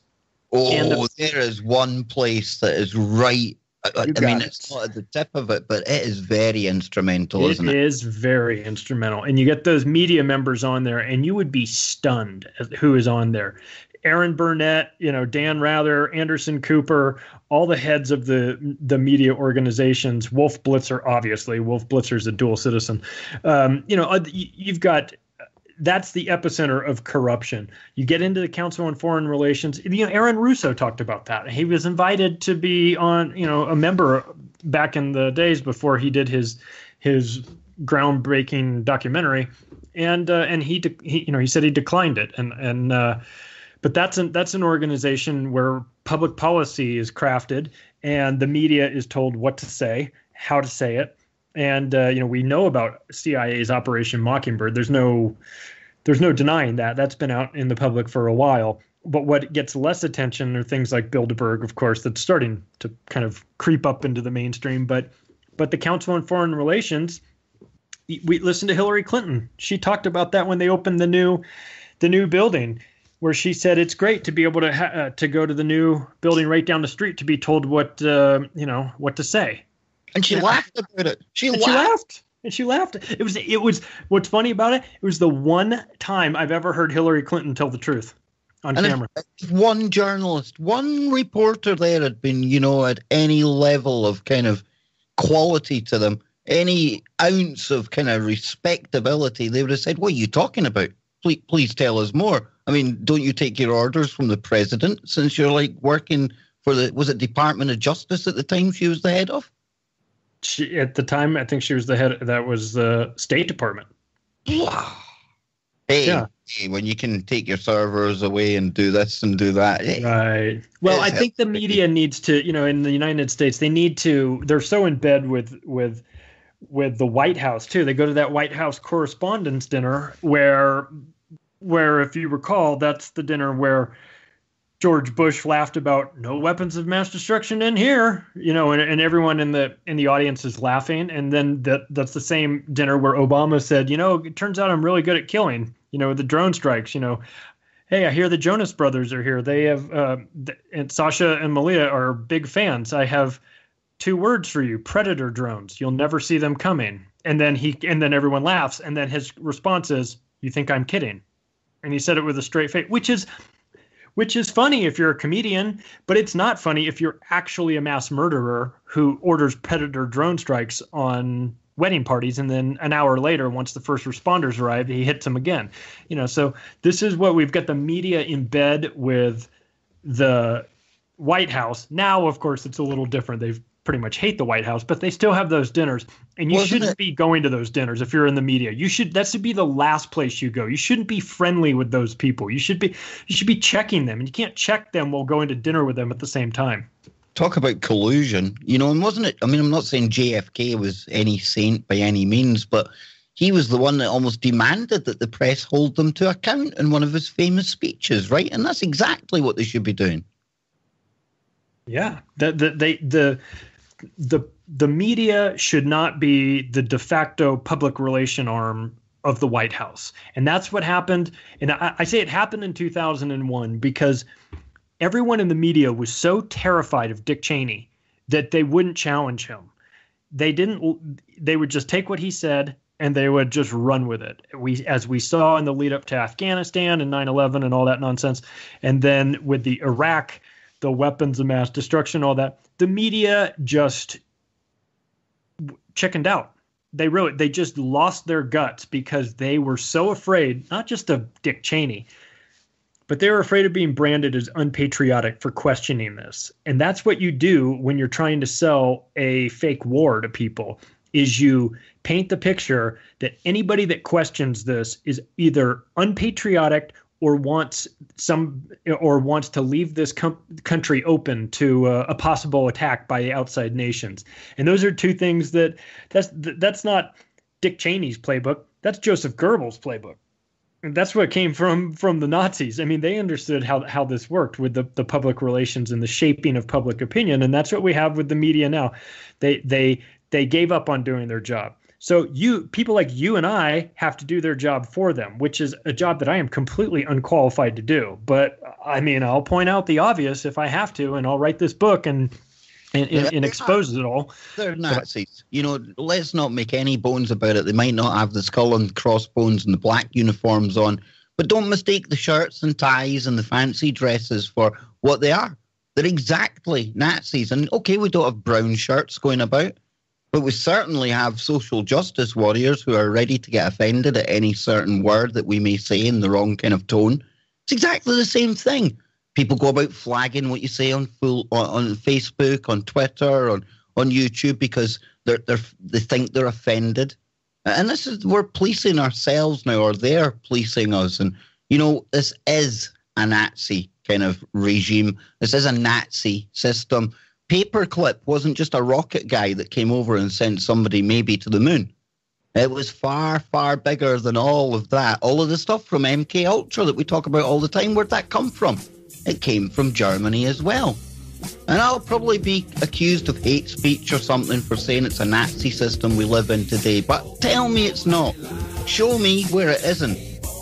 Oh, there is one place that is right. I mean, it's not at the tip of it, but it is very instrumental, isn't it? It is very instrumental. And you get those media members on there, and you would be stunned at who is on there. Aaron Burnett, Dan Rather, Anderson Cooper, all the heads of the media organizations. Wolf Blitzer, obviously. Wolf Blitzer is a dual citizen. You've got... That's the epicenter of corruption. You get into the Council on Foreign Relations. Aaron Russo talked about that. He was invited to be on, a member back in the days before he did his groundbreaking documentary, and he said he declined it. But that's an organization where public policy is crafted, and the media is told what to say, how to say it. And, we know about CIA's Operation Mockingbird. There's no denying that. That's been out in the public for a while. But what gets less attention are things like Bilderberg, of course, that's starting to kind of creep up into the mainstream. But the Council on Foreign Relations, we listened to Hillary Clinton. She talked about that when they opened the new building, where she said it's great to be able to go to the new building right down the street to be told what to say. And she laughed about it. She laughed. It was what's funny about it. It was the one time I've ever heard Hillary Clinton tell the truth on camera. If one journalist, one reporter there had been, at any level of kind of quality to them, any ounce of kind of respectability, they would have said, "What are you talking about? Please tell us more. I mean, don't you take your orders from the president since you're working for was it Department of Justice at the time she was the head of?" At the time, I think she was the head. That was the State Department. Wow. Hey, when you can take your servers away and do this and do that. Hey, right. Well, I think the media needs to, in the United States, they're so in bed with the White House too. They go to that White House Correspondents' Dinner where if you recall, that's the dinner where George Bush laughed about no weapons of mass destruction in here, and everyone in the audience is laughing. And then that's the same dinner where Obama said, it turns out I'm really good at killing, the drone strikes, hey, I hear the Jonas Brothers are here. They have, and Sasha and Malia are big fans. I have 2 words for you: predator drones. You'll never see them coming. And then everyone laughs. And then his response is, "You think I'm kidding?" And he said it with a straight face, which is funny if you're a comedian, but it's not funny if you're actually a mass murderer who orders predator drone strikes on wedding parties, and then an hour later, once the first responders arrive, he hits them again. So this is what we've got: the media in bed with the White House. Now, of course, it's a little different. They've pretty much hate the White House, but they still have those dinners, and you shouldn't be going to those dinners if you're in the media. That should be the last place you go. You shouldn't be friendly with those people. You should be checking them, and you can't check them while going to dinner with them at the same time. Talk about collusion, and wasn't it? I mean, I'm not saying JFK was any saint by any means, but he was the one that almost demanded that the press hold them to account in one of his famous speeches, right? And that's exactly what they should be doing. Yeah, the media should not be the de facto public relation arm of the White House. And that's what happened. And I say it happened in 2001 because everyone in the media was so terrified of Dick Cheney that they wouldn't challenge him. They would just take what he said and they would just run with it. As we saw in the lead up to Afghanistan and 9/11 and all that nonsense. And then with the Iraq, the weapons of mass destruction, all that, the media just chickened out. They just lost their guts because they were so afraid, not just of Dick Cheney, but they were afraid of being branded as unpatriotic for questioning this. And that's what you do when you're trying to sell a fake war to people, is you paint the picture that anybody that questions this is either unpatriotic or wants to leave this country open to a possible attack by the outside nations. And those are two things that's not Dick Cheney's playbook. That's Joseph Goebbels' playbook. And that's what came from the Nazis. I mean, they understood how this worked with the public relations and the shaping of public opinion. And that's what we have with the media now. They gave up on doing their job. So people like you and I have to do their job for them, which is a job that I am completely unqualified to do. But I mean, I'll point out the obvious if I have to, and I'll write this book and expose it all. They're Nazis. Let's not make any bones about it. They might not have the skull and crossbones and the black uniforms on, but don't mistake the shirts and ties and the fancy dresses for what they are. They're exactly Nazis. And okay, we don't have brown shirts going about, but we certainly have social justice warriors who are ready to get offended at any certain word that we may say in the wrong kind of tone. It's exactly the same thing. People go about flagging what you say on Facebook, on Twitter, on YouTube because they think they're offended. And we're policing ourselves now, or they're policing us. And, this is a Nazi kind of regime. This is a Nazi system. Paperclip wasn't just a rocket guy that came over and sent somebody maybe to the moon. It was far, far bigger than all of that. All of the stuff from MK Ultra that we talk about all the time, where'd that come from? It came from Germany as well. And I'll probably be accused of hate speech or something for saying it's a Nazi system we live in today. But tell me it's not. Show me where it isn't.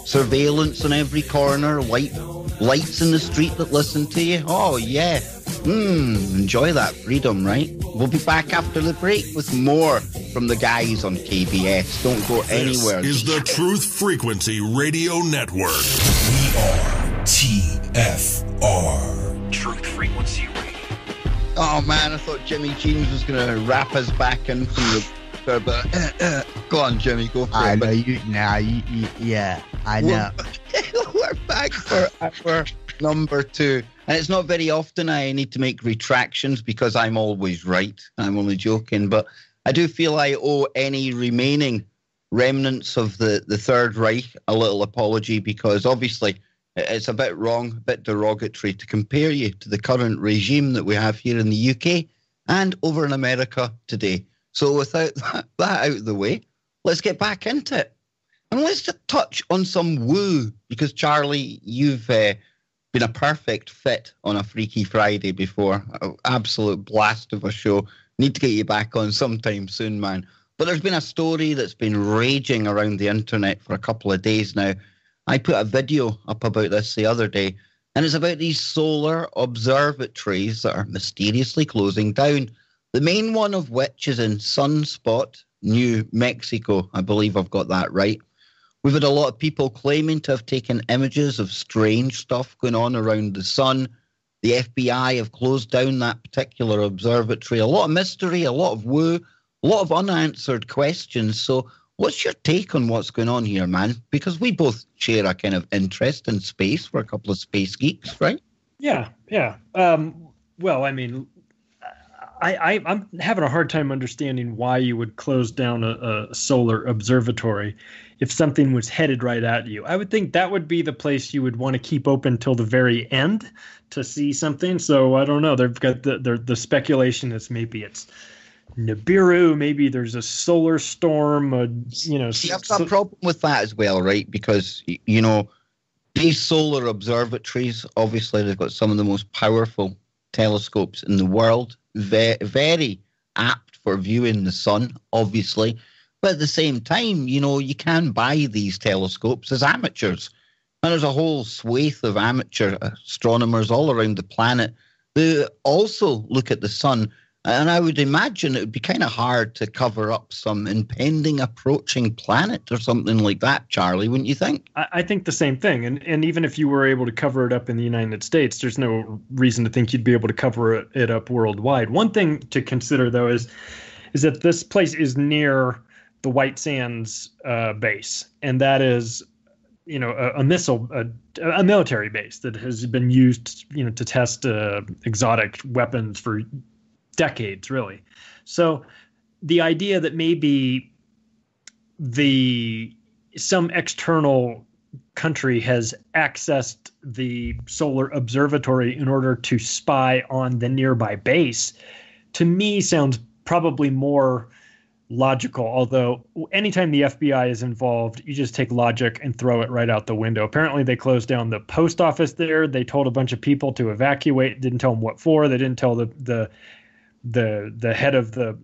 Surveillance on every corner, lights in the street that listen to you. Oh, yeah. Enjoy that freedom, right? We'll be back after the break with more from the guys on KBS. Don't go anywhere. This is the Truth Frequency Radio Network. We are TFR. Truth Frequency Radio. Oh, man, I thought Jimmy Jeans was going to wrap us back in from the... But go on, Jimmy, go for it. I know you now. Yeah, I know. We're back for hour number 2. And it's not very often I need to make retractions because I'm always right. I'm only joking. But I do feel I owe any remaining remnants of the Third Reich a little apology because obviously it's a bit wrong, a bit derogatory to compare you to the current regime that we have here in the UK and over in America today. So without that out of the way, let's get back into it. And let's just touch on some woo, because Charlie, you've been a perfect fit on a Freaky Friday before. Absolute blast of a show. Need to get you back on sometime soon, man. But there's been a story that's been raging around the internet for a couple of days now. I put a video up about this the other day, and it's about these solar observatories that are mysteriously closing down. The main one of which is in Sunspot, New Mexico. I believe I've got that right. We've had a lot of people claiming to have taken images of strange stuff going on around the sun. The FBI have closed down that particular observatory. A lot of mystery, a lot of woo, a lot of unanswered questions. So what's your take on what's going on here, man? Because we both share a kind of interest in space. We're a couple of space geeks, right? Yeah. Well, I mean, I'm having a hard time understanding why you would close down a solar observatory if something was headed right at you. I would think that would be the place you would want to keep open till the very end to see something. So I don't know. They've got the speculation is maybe it's Nibiru, maybe there's a solar storm. See, I've got a problem with that as well, right? Because these solar observatories, obviously, they've got some of the most powerful telescopes in the world. Very apt for viewing the sun, obviously. But at the same time, you can buy these telescopes as amateurs. And there's a whole swathe of amateur astronomers all around the planet who also look at the sun. And I would imagine it would be kind of hard to cover up some impending approaching planet or something like that, Charlie, wouldn't you think? I think the same thing. And even if you were able to cover it up in the United States, there's no reason to think you'd be able to cover it up worldwide. One thing to consider, though, is that this place is near the White Sands base. And that is, a military base that has been used, to test exotic weapons for decades, really. So the idea that maybe some external country has accessed the solar observatory in order to spy on the nearby base, to me sounds probably more logical. Although anytime the FBI is involved, you just take logic and throw it right out the window. Apparently they closed down the post office there. They told a bunch of people to evacuate, didn't tell them what for. They didn't tell the head of the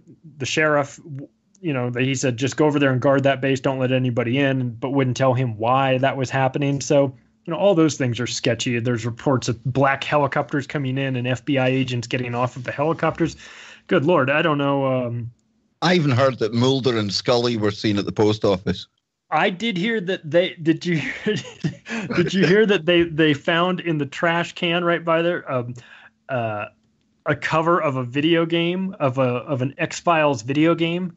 sheriff, he said, just go over there and guard that base. Don't let anybody in, but wouldn't tell him why that was happening. So, all those things are sketchy. There's reports of black helicopters coming in and FBI agents getting off of the helicopters. Good Lord. I don't know. I even heard that Mulder and Scully were seen at the post office. I did hear that did you hear that they found in the trash can right by there, a cover of a video game of an X-Files video game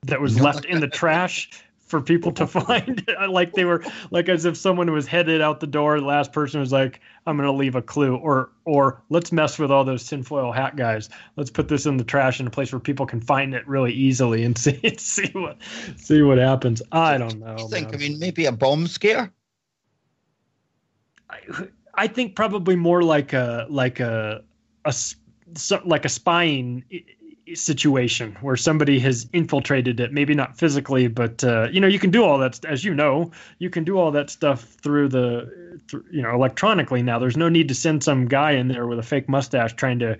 that was left in the trash for people to find. Like they were like as if someone was headed out the door. The last person was like, I'm going to leave a clue, or let's mess with all those tinfoil hat guys. Let's put this in the trash in a place where people can find it really easily and see what happens. I don't know. I think, maybe a bomb scare. I think probably more like a spying situation where somebody has infiltrated it, maybe not physically, but you can do all that, as you can do all that stuff through electronically now. There's no need to send some guy in there with a fake mustache trying to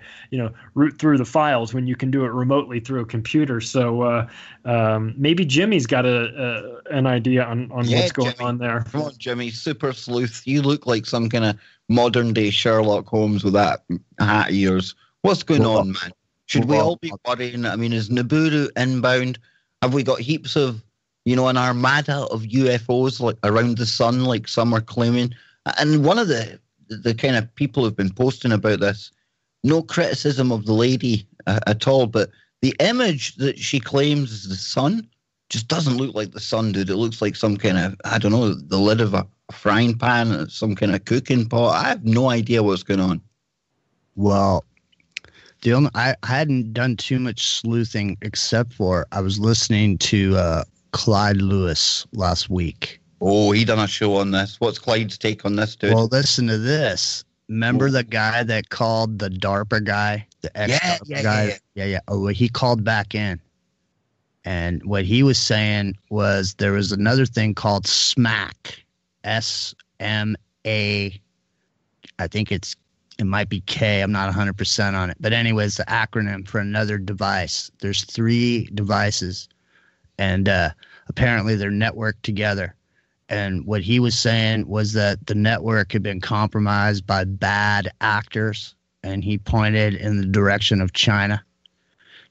root through the files when you can do it remotely through a computer. So maybe Jimmy's got an idea on what's going on there. Come on, Jimmy, super sleuth, you look like some kind of modern day Sherlock Holmes with that hat of yours. What's going on, man? Should we all be worrying? Is Nibiru inbound? Have we got heaps of, an armada of UFOs like around the sun, like some are claiming? And one of the kind of people who've been posting about this, no criticism of the lady at all, but the image that she claims is the sun just doesn't look like the sun, dude. It looks like some kind of, I don't know, the lid of a frying pan, some kind of cooking pot. I have no idea what's going on. Well, I hadn't done too much sleuthing except for I was listening to Clyde Lewis last week. Oh, he done a show on this. What's Clyde's take on this, dude? Well, listen to this. Remember the guy that called the DARPA guy, the ex-DARPA guy? Yeah. Oh, well, he called back in. And what he was saying was there was another thing called SMAC, S-M-A, I think it might be K. I'm not 100% on it. But anyways, the acronym for another device. There's 3 devices, and apparently they're networked together. And what he was saying was that the network had been compromised by bad actors, and he pointed in the direction of China.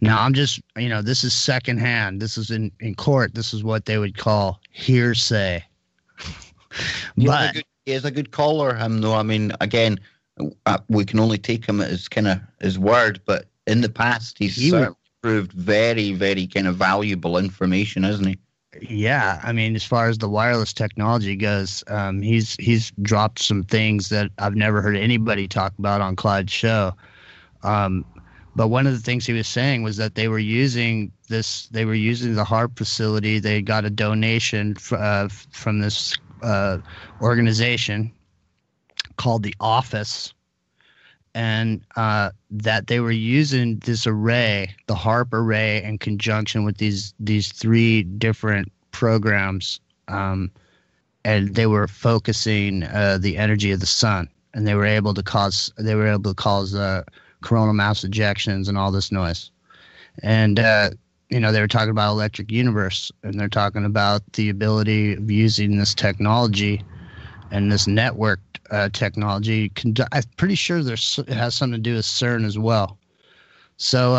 Now, I'm just, this is secondhand. This is in court. This is what they would call hearsay. But he is a good caller, him, though. Again, we can only take him as kind of his word, but in the past, he's certainly proved very, very kind of valuable information, isn't he? Yeah, as far as the wireless technology goes, he's dropped some things that I've never heard anybody talk about on Clyde's show. But one of the things he was saying was that they were using the HARP facility. They got a donation from this organization called the Office, and that they were using this array, the HARP array, in conjunction with these 3 different programs, and they were focusing the energy of the sun, and they were able to cause coronal mass ejections and all this noise. And they were talking about electric universe, and they're talking about the ability of using this technology and this network technology. I'm pretty sure it has something to do with CERN as well. So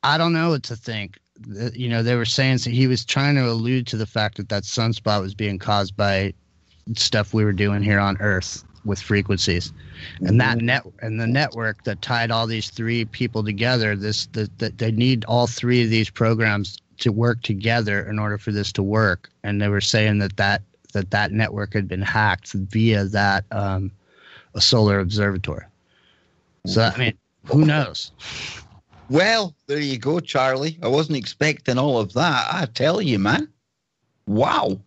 I don't know what to think. They were saying, so he was trying to allude to the fact that sunspot was being caused by stuff we were doing here on Earth with frequencies, and the network that tied all these 3 people together. They need all 3 of these programs to work together in order for this to work. And they were saying that network had been hacked via that a solar observatory. So who knows? Well, there you go, Charlie. I wasn't expecting all of that. I tell you, man. Wow.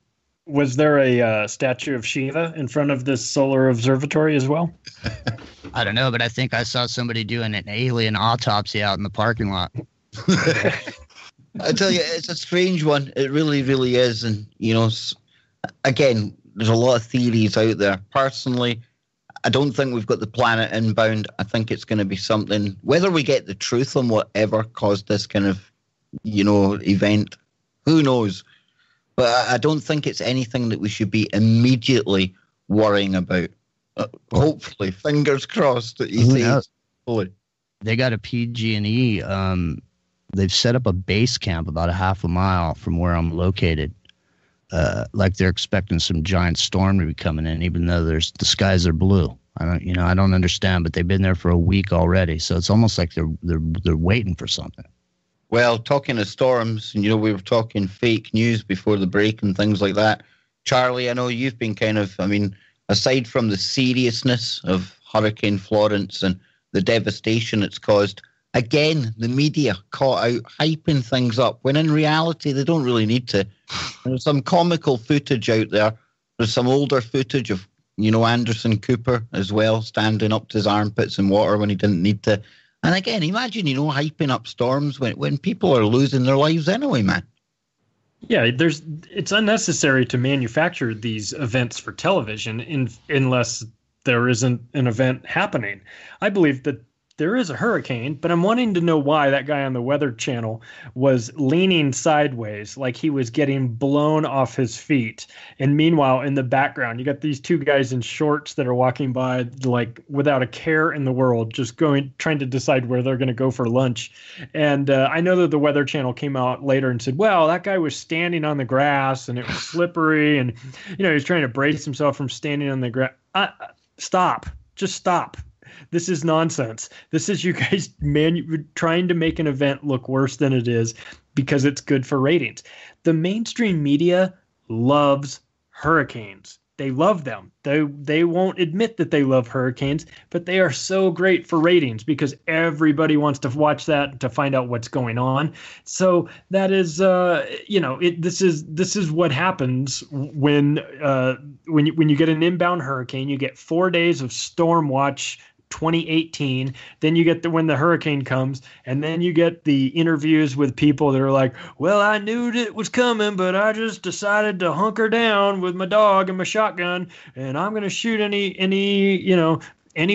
Was there a statue of Shiva in front of this solar observatory as well? I don't know, but I think I saw somebody doing an alien autopsy out in the parking lot. I tell you, it's a strange one. It really, really is. And, again, there's a lot of theories out there. Personally, I don't think we've got the planet inbound. I think it's going to be something, whether we get the truth on whatever caused this kind of, event, who knows? But I don't think it's anything that we should be immediately worrying about. Hopefully, fingers crossed that you see it. They got a PG&E. They've set up a base camp about a half a mile from where I'm located. Like they're expecting some giant storm to be coming in, even though the skies are blue. I don't understand, but they've been there for a week already. So it's almost like they're waiting for something. Well, talking of storms, we were talking fake news before the break and things like that. Charlie, I know you've been aside from the seriousness of Hurricane Florence and the devastation it's caused, again, the media caught out hyping things up when in reality they don't really need to. There's some comical footage out there. There's some older footage of, Anderson Cooper as well, standing up to his armpits in water when he didn't need to. And again, imagine, hyping up storms when people are losing their lives anyway, man. Yeah, it's unnecessary to manufacture these events for television unless there isn't an event happening. I believe that there is a hurricane, but I'm wanting to know why that guy on the Weather Channel was leaning sideways like he was getting blown off his feet. And meanwhile, in the background, you got these two guys in shorts that are walking by like without a care in the world, just trying to decide where they're going to go for lunch. And I know that the Weather Channel came out later and said, well, that guy was standing on the grass and it was slippery. And, he was trying to brace himself from standing on the grass. Stop. Just stop. This is nonsense. This is you guys trying to make an event look worse than it is because it's good for ratings. The mainstream media loves hurricanes. They love them. They won't admit that they love hurricanes, but they are so great for ratings because everybody wants to watch that to find out what's going on. So that is, this is what happens when you get an inbound hurricane. You get 4 days of storm watch 2018, then you get when the hurricane comes, and then you get the interviews with people that are like, well, I knew it was coming, but I just decided to hunker down with my dog and my shotgun, and I'm going to shoot any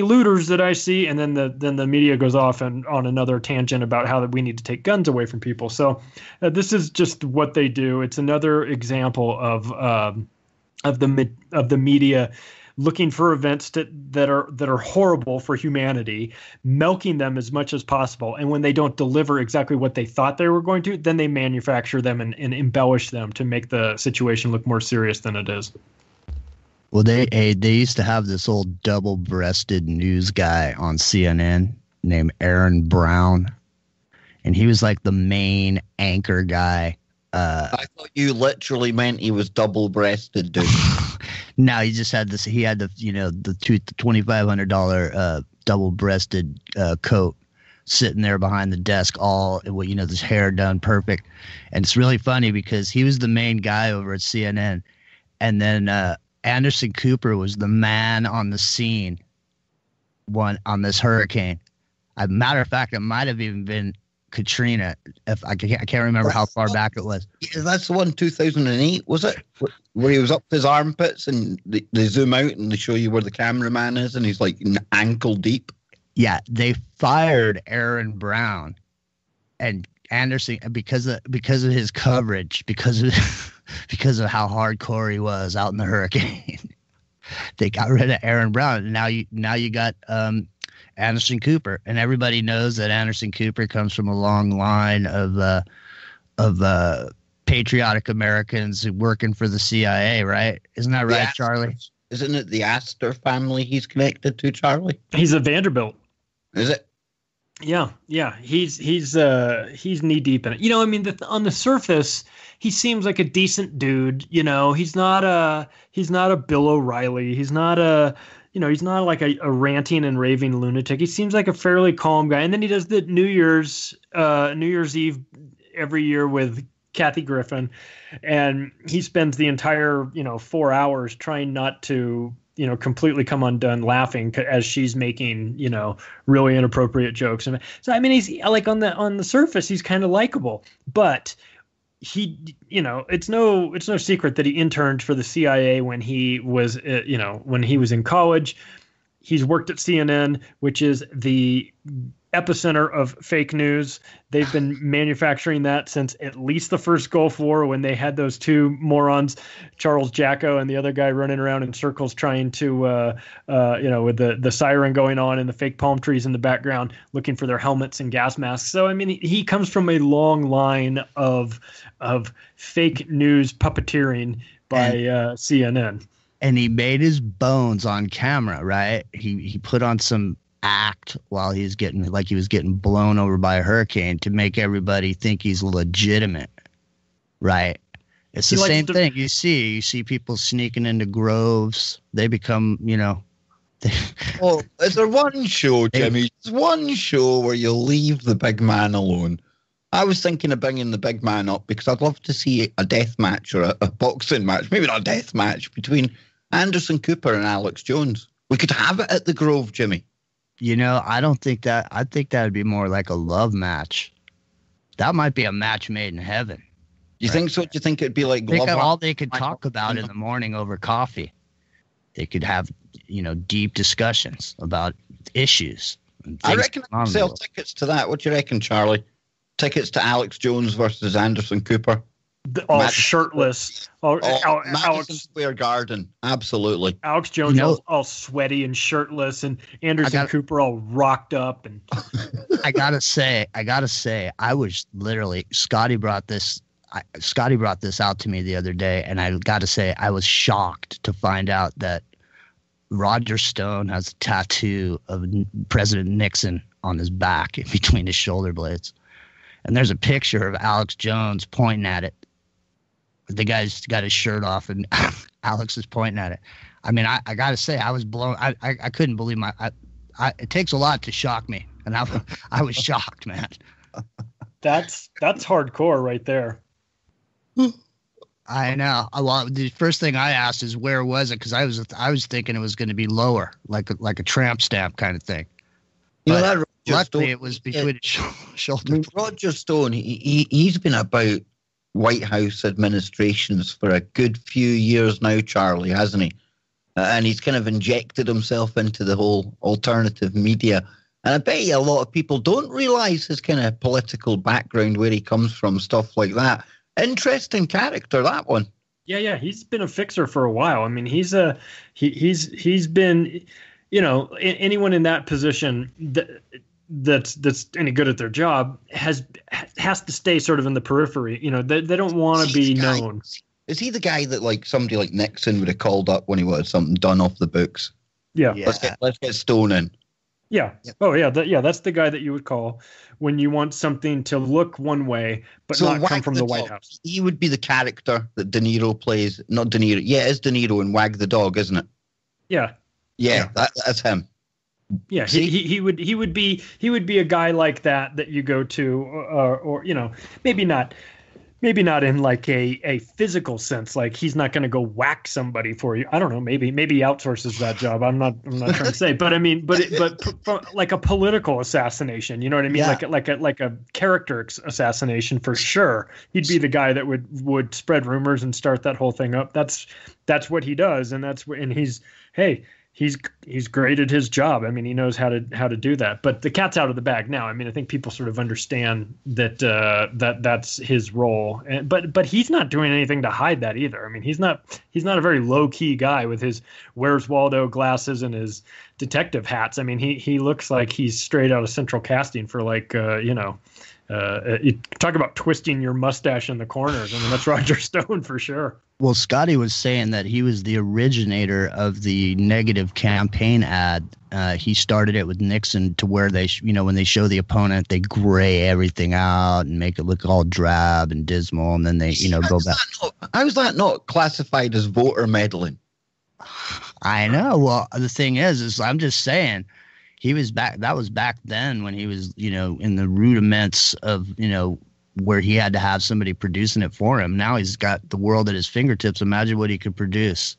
looters that I see. And then the media goes off on another tangent about how that we need to take guns away from people. So this is just what they do. It's another example of the media looking for events that are horrible for humanity, milking them as much as possible. And when they don't deliver exactly what they thought they were going to, then they manufacture them and embellish them to make the situation look more serious than it is. Well, they used to have this old double-breasted news guy on CNN named Aaron Brown, and he was like the main anchor guy. I thought you literally meant he was double-breasted, dude. No, he just had this. He had the $2,500 double-breasted coat sitting there behind the desk, all this hair done perfect. And it's really funny because he was the main guy over at CNN, and then Anderson Cooper was the man on the scene on this hurricane. As a matter of fact, it might have even been Katrina. If I can't remember how far back it was. Yeah, that's the one, 2008, was it? Where he was up to his armpits and they zoom out and they show you where the cameraman is and he's like ankle deep. Yeah, they fired Aaron Brown and Anderson because of his coverage, because of how hardcore he was out in the hurricane. They got rid of Aaron Brown. And now you got Anderson Cooper, and everybody knows that Anderson Cooper comes from a long line of patriotic Americans working for the CIA, right? Isn't that right, Charlie? Isn't it the Astor family he's connected to, Charlie? He's a Vanderbilt. Is it? Yeah. He's knee deep in it. On the surface, he seems like a decent dude. He's not a Bill O'Reilly. He's not like a ranting and raving lunatic. He seems like a fairly calm guy. And then he does the New Year's Eve every year with Kathy Griffin, and he spends the entire 4 hours trying not to completely come undone laughing as she's making really inappropriate jokes. And so I mean, he's like on the surface he's kind of likable, but he it's no secret that he interned for the CIA when he was in college. He's worked at CNN, which is the epicenter of fake news. They've been manufacturing that since at least the first Gulf War, when they had those two morons, Charles Jacko and the other guy, running around in circles trying to, with the siren going on and the fake palm trees in the background, looking for their helmets and gas masks. So, I mean, he comes from a long line of fake news puppeteering by CNN. And he made his bones on camera, right? He put on some act while he was getting blown over by a hurricane to make everybody think he's legitimate, right? It's the same thing. You see people sneaking into groves. They become, Oh, is there one show, Jimmy? There's one show where you leave the big man alone. I was thinking of bringing the big man up because I'd love to see a death match or a boxing match, maybe not a death match, between Anderson Cooper and Alex Jones. We could have it at the Grove, Jimmy. I don't think that. I think that would be more like a love match. That might be a match made in heaven. You think so? Do you think it'd be like love? All they could talk about in the morning over coffee. They could have, deep discussions about issues. I reckon I could sell tickets to that. What do you reckon, Charlie? Tickets to Alex Jones versus Anderson Cooper? All shirtless. Madison Square Garden. Absolutely. Alex Jones all sweaty and shirtless, and Anderson Cooper all rocked up. And I gotta say, I was literally Scotty brought this out to me the other day, and I gotta say, I was shocked to find out that Roger Stone has a tattoo of President Nixon on his back in between his shoulder blades. And there's a picture of Alex Jones pointing at it. The guy's got his shirt off, and Alex is pointing at it. I mean, I got to say, I was blown. I couldn't believe it takes a lot to shock me, and I was shocked, man. That's hardcore right there. I know. Well, the first thing I asked is where was it? Because I was thinking it was going to be lower, like a tramp stamp kind of thing. But luckily, it was between his shoulders. I mean, Roger Stone, he's been about White House administrations for a good few years now, Charlie, hasn't he? And he's kind of injected himself into the whole alternative media. And I bet you a lot of people don't realize his kind of political background, where he comes from, stuff like that. Interesting character, that one. Yeah, he's been a fixer for a while. I mean, he's been, anyone in that position that's any good at their job has to stay sort of in the periphery. They don't want to be known. Is he the guy that like somebody like Nixon would have called up when he wanted something done off the books? Yeah. Let's get Stone in. Yeah. Oh yeah. That's the guy that you would call when you want something to look one way but not come from the White House. He would be the character that De Niro plays. Not De Niro. Yeah, it's De Niro in Wag the Dog, isn't it? Yeah. Yeah. That's him. Yeah, he would be a guy like that you go to, or maybe not in like a physical sense, like he's not going to go whack somebody for you. I don't know, maybe he outsources that job. I'm not trying to say, but I mean, but like a political assassination, you know what I mean? Yeah. Like a character assassination for sure. He'd be the guy that would spread rumors and start that whole thing up. That's what he does, and he's great at his job. I mean, he knows how to do that. But the cat's out of the bag now. I mean, I think people sort of understand that that's his role. But he's not doing anything to hide that either. I mean, he's not a very low key guy with his Where's Waldo glasses and his detective hats. I mean, he looks like he's straight out of Central Casting for like you talk about twisting your mustache in the corners. I mean, that's Roger Stone for sure. Well, Scotty was saying that he was the originator of the negative campaign ad. He started it with Nixon, to where they, when they show the opponent, they gray everything out and make it look all drab and dismal, and then they, go back. How is that not classified as voter meddling? I know. Well, the thing is I'm just saying, he was back. That was back then when he was, in the rudiments of, where he had to have somebody producing it for him. Now he's got the world at his fingertips. Imagine what he could produce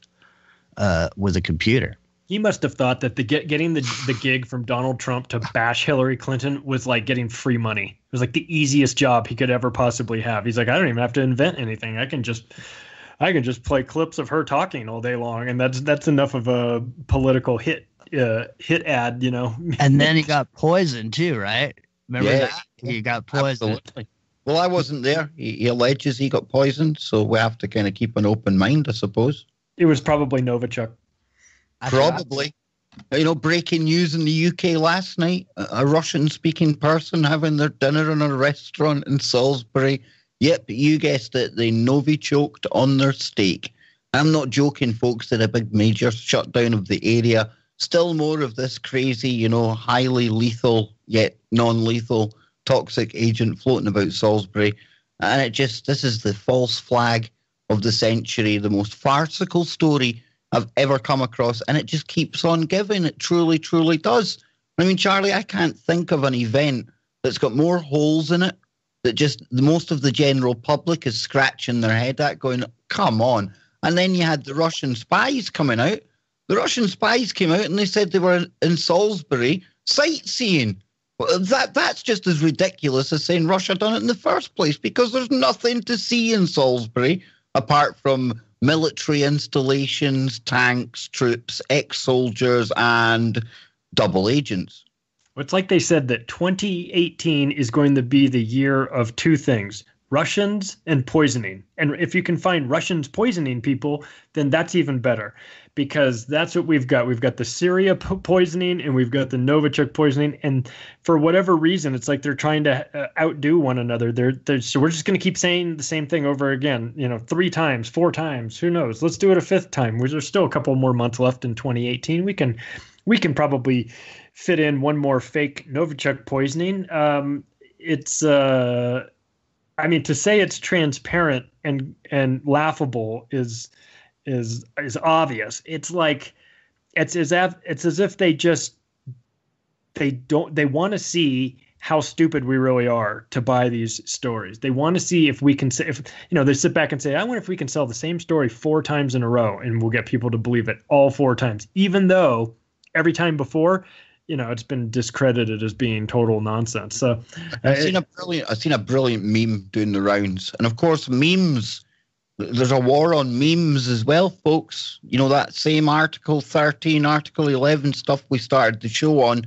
with a computer. He must have thought that getting the gig from Donald Trump to bash Hillary Clinton was like getting free money. It was like the easiest job he could ever possibly have. He's like, I don't even have to invent anything. I can just play clips of her talking all day long, and that's enough of a political hit ad, you know. And then he got poisoned too, right? Remember that? He got poisoned. Absolutely. Well, I wasn't there. He alleges he got poisoned, so we have to kind of keep an open mind, I suppose. It was probably Novichok. Probably. You know, breaking news in the UK last night, a Russian-speaking person having their dinner in a restaurant in Salisbury. Yep, you guessed it, they Novichoked on their steak. I'm not joking, folks, did a big major shutdown of the area. Still more of this crazy, you know, highly lethal yet non-lethal toxic agent floating about Salisbury. And this is the false flag of the century, the most farcical story I've ever come across, and it just keeps on giving. It truly, truly does. I mean, Charlie, I can't think of an event that's got more holes in it that just most of the general public is scratching their head at, going, come on. And then you had the Russian spies coming out. The Russian spies came out and they said they were in Salisbury sightseeing. Well, that's just as ridiculous as saying Russia done it in the first place, because there's nothing to see in Salisbury apart from military installations, tanks, troops, ex-soldiers, and double agents. It's like they said that 2018 is going to be the year of two things: Russians and poisoning. And if you can find Russians poisoning people, then that's even better, because that's what we've got. We've got the Syria poisoning and we've got the Novichok poisoning. And for whatever reason, it's like they're trying to outdo one another. So we're just going to keep saying the same thing over again, you know, 3 times, 4 times. Who knows? Let's do it a 5th time. There's still a couple more months left in 2018. We can probably fit in one more fake Novichok poisoning. I mean, to say it's transparent and laughable is obvious. It's like it's as if they want to see how stupid we really are to buy these stories. They want to see if we can say, if you know, they sit back and say, I wonder if we can sell the same story 4 times in a row and we'll get people to believe it all 4 times, even though every time before, you know, it's been discredited as being total nonsense. So I've seen a brilliant meme doing the rounds. And of course, memes, there's a war on memes as well, folks. You know, that same Article 13, Article 11 stuff we started the show on,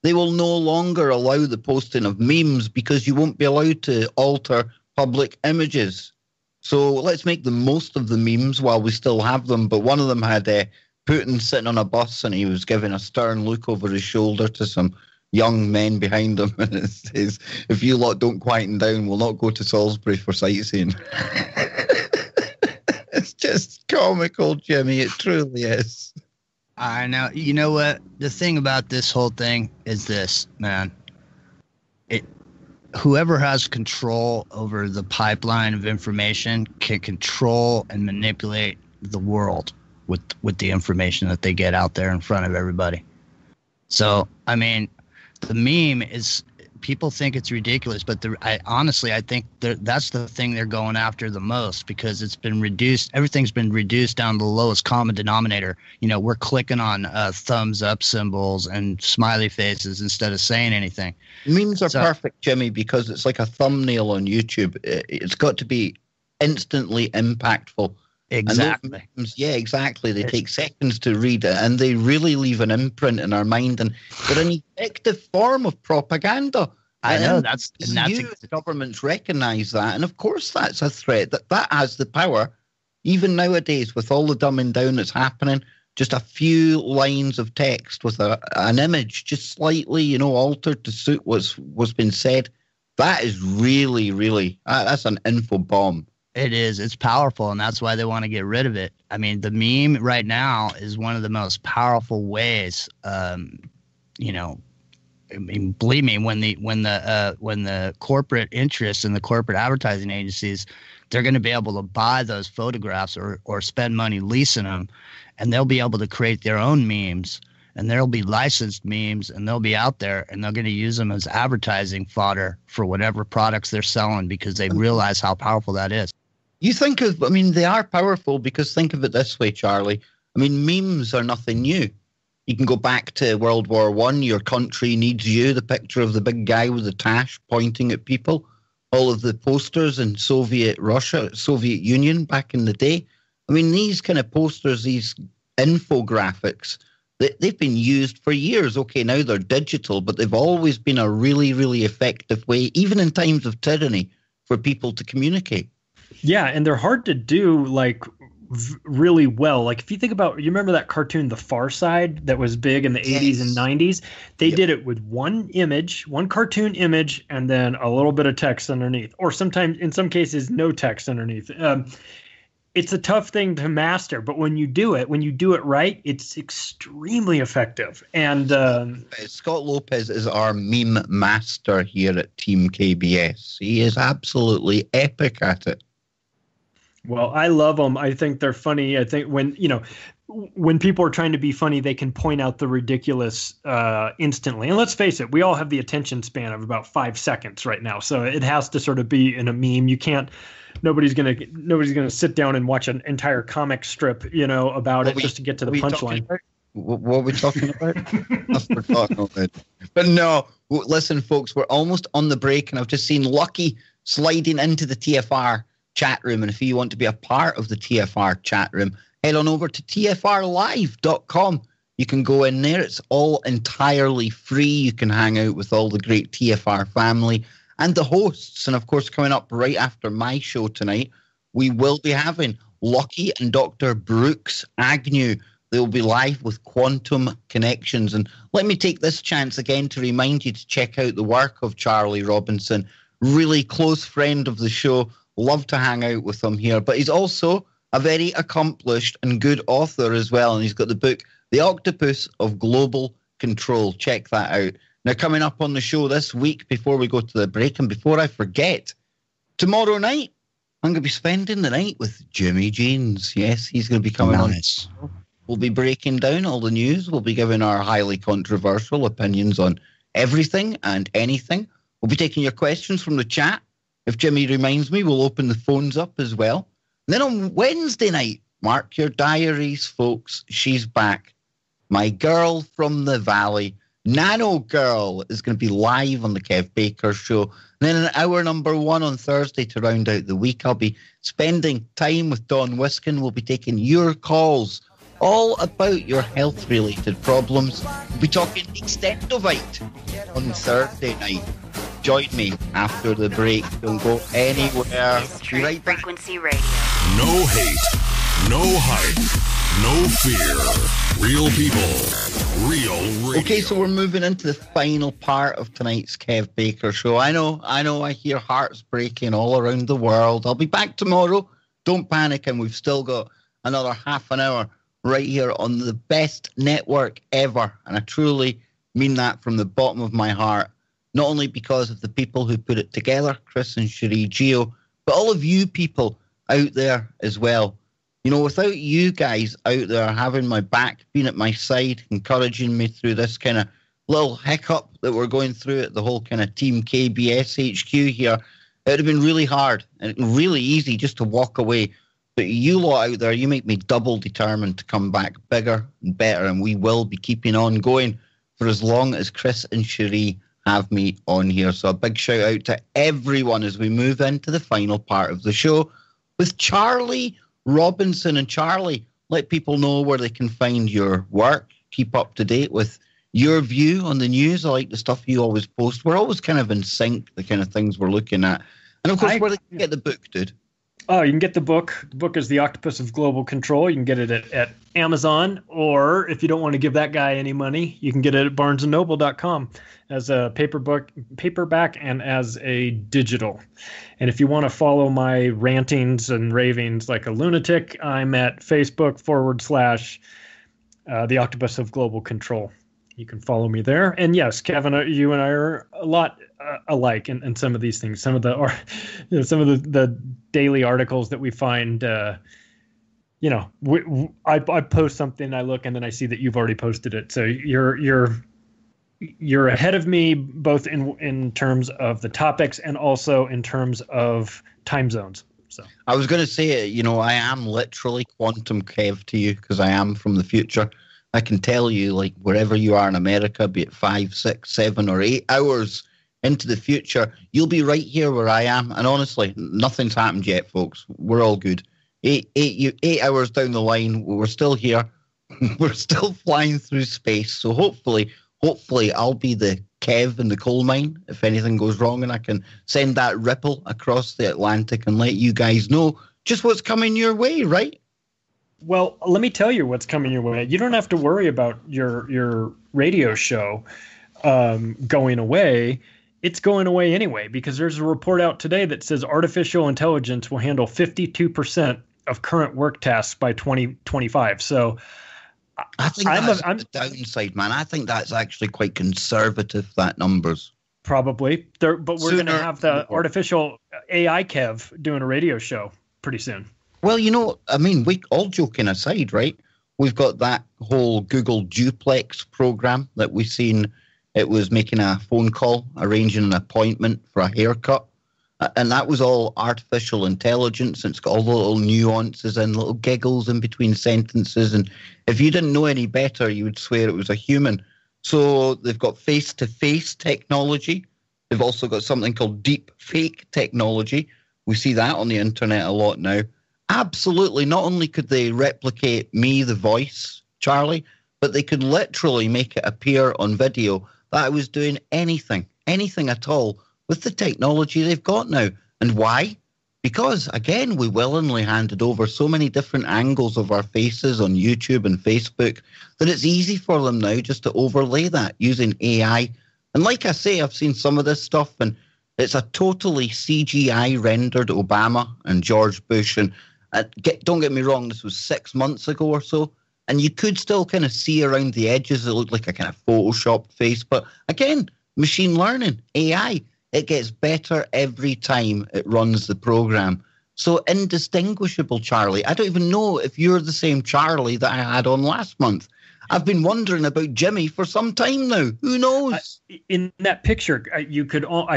they will no longer allow the posting of memes because you won't be allowed to alter public images. So let's make the most of the memes while we still have them. But one of them had Putin sitting on a bus and he was giving a stern look over his shoulder to some young men behind him, and it says, if you lot don't quieten down, we'll not go to Salisbury for sightseeing. It's just comical, Jimmy. It truly is. I know. You know what? The thing about this whole thing is this, man. Whoever has control over the pipeline of information can control and manipulate the world with the information that they get out there in front of everybody. So, I mean, the meme is, people think it's ridiculous, but honestly, I think that's the thing they're going after the most, because it's been reduced. Everything's been reduced down to the lowest common denominator. You know, we're clicking on thumbs up symbols and smiley faces instead of saying anything. Memes are perfect, Jimmy, because it's like a thumbnail on YouTube. It's got to be instantly impactful. Exactly. Memes, yeah, exactly. They take seconds to read it, and they really leave an imprint in our mind. And they're an effective form of propaganda. I know the governments recognise that, and of course that's a threat. That has the power, even nowadays, with all the dumbing down that's happening. Just a few lines of text with an image, just slightly, you know, altered to suit what's been said. That is really, really that's an info bomb. It is. It's powerful, and that's why they want to get rid of it. I mean, the meme right now is one of the most powerful ways. You know, I mean, believe me, when the corporate interests and the corporate advertising agencies, they're going to be able to buy those photographs or spend money leasing them, and they'll be able to create their own memes and there'll be licensed memes, and they'll be out there, and they're going to use them as advertising fodder for whatever products they're selling because they realize how powerful that is. You think of, I mean, they are powerful because think of it this way, Charlie. I mean, memes are nothing new. You can go back to World War One. Your country needs you. The picture of the big guy with the tash pointing at people. All of the posters in Soviet Russia, Soviet Union back in the day. I mean, these kind of posters, these infographics, they've been used for years. Okay, now they're digital, but they've always been a really, really effective way, even in times of tyranny, for people to communicate. Yeah, and they're hard to do, like, really well. Like, if you think about, you remember that cartoon The Far Side that was big in the 80s and 90s? They did it with one image, one cartoon image, and then a little bit of text underneath, or sometimes in some cases no text underneath. It's a tough thing to master, but when you do it right, it's extremely effective. And Scott Lopez is our meme master here at Team KBS. He is absolutely epic at it. Well, I love them. I think they're funny. I think when people are trying to be funny, they can point out the ridiculous instantly. And let's face it, we all have the attention span of about 5 seconds right now. So it has to sort of be in a meme. You can't. Nobody's gonna sit down and watch an entire comic strip, about it just to get to the punchline. What are we talking about? I forgot about it. But no, listen, folks, we're almost on the break, and I've just seen Lucky sliding into the TFR chat room. And if you want to be a part of the TFR chat room, head on over to tfrlive.com. You can go in there. It's all entirely free. You can hang out with all the great TFR family and the hosts. And of course, coming up right after my show tonight, we will be having Lucky and Dr. Brooks Agnew. They'll be live with Quantum Connections. And let me take this chance again to remind you to check out the work of Charlie Robinson, really close friend of the show. Love to hang out with him here. But he's also a very accomplished and good author as well. And he's got the book, The Octopus of Global Control. Check that out. Now, coming up on the show this week, before we go to the break, and before I forget, tomorrow night, I'm going to be spending the night with Jimmy Jeans. Yes, he's going to be coming on. We'll be breaking down all the news. We'll be giving our highly controversial opinions on everything and anything. We'll be taking your questions from the chat. If Jimmy reminds me, we'll open the phones up as well. And then on Wednesday night, mark your diaries, folks, she's back. My girl from the valley, Nano Girl, is going to be live on the Kev Baker show. And then in hour number 1 on Thursday to round out the week, I'll be spending time with Don Wiskin. We'll be taking your calls, all about your health-related problems. We'll be talking Extendovite on Thursday night. Join me after the break. Don't go anywhere. Be right back. Frequency Radio. No hate, no hype, no fear. Real people, real radio. Okay, so we're moving into the final part of tonight's Kev Baker show. I know, I hear hearts breaking all around the world. I'll be back tomorrow. Don't panic, and we've still got another half an hour right here on the best network ever. And I truly mean that from the bottom of my heart. Not only because of the people who put it together, Chris and Cherie Gio, but all of you people out there as well. Without you guys out there having my back, being at my side, encouraging me through this kind of little hiccup that we're going through at the whole kind of Team KBS HQ here, it would have been really hard and really easy just to walk away. But you lot out there, you make me double determined to come back bigger and better, and we will be keeping on going for as long as Chris and Cherie have me on here. So a big shout out to everyone as we move into the final part of the show with Charlie Robinson. And Charlie, let people know where they can find your work, keep up to date with your view on the news. I like the stuff you always post. We're always kind of in sync, the kind of things we're looking at. And of course, where they can get the book, dude. Oh, you can get the book. The book is The Octopus of Global Control. You can get it at Amazon, or if you don't want to give that guy any money, you can get it at barnesandnoble.com as a paperback and as a digital. And if you want to follow my rantings and ravings like a lunatic, I'm at Facebook / The Octopus of Global Control. You can follow me there. And yes, Kevin, you and I are a lot alike in some of these things. Some of the daily articles that we find I post something, I look, and then I see that you've already posted it. So you're ahead of me, both in terms of the topics and also in terms of time zones. So I was going to say, I am literally quantum Kev to you because I am from the future. I can tell you, like, wherever you are in America, be it 5, 6, 7, or 8 hours into the future, you'll be right here where I am. And honestly, nothing's happened yet, folks. We're all good. 8 hours down the line, we're still here. We're still flying through space. So hopefully I'll be the Kev in the coal mine if anything goes wrong, and I can send that ripple across the Atlantic and let you guys know just what's coming your way, right? Well, let me tell you what's coming your way. You don't have to worry about your radio show going away. It's going away anyway, because there's a report out today that says artificial intelligence will handle 52% of current work tasks by 2025. So I think that's the downside, man. I think that's actually quite conservative, that numbers. Probably. But we're going to have the artificial AI Kev doing a radio show pretty soon. Well, we all joking aside, right? We've got that whole Google Duplex program that we've seen. It was making a phone call, arranging an appointment for a haircut. And that was all artificial intelligence. It's got all the little nuances and little giggles in between sentences. And if you didn't know any better, you would swear it was a human. So they've got face-to-face technology. They've also got something called deep fake technology. We see that on the internet a lot now. Absolutely. Not only could they replicate me, the voice, Charlie, but they could literally make it appear on video that I was doing anything at all with the technology they've got now. And why? Because, again, we willingly handed over so many different angles of our faces on YouTube and Facebook that it's easy for them now just to overlay that using AI. And like I say, I've seen some of this stuff, and it's a totally CGI rendered Obama and George Bush. And don't get me wrong, this was 6 months ago or so. And you could still kind of see around the edges. It looked like a kind of photoshopped face. But again, machine learning, AI, it gets better every time it runs the program. So indistinguishable, Charlie. I don't even know if you're the same Charlie that I had on last month. I've been wondering about Jimmy for some time now. Who knows? In that picture, I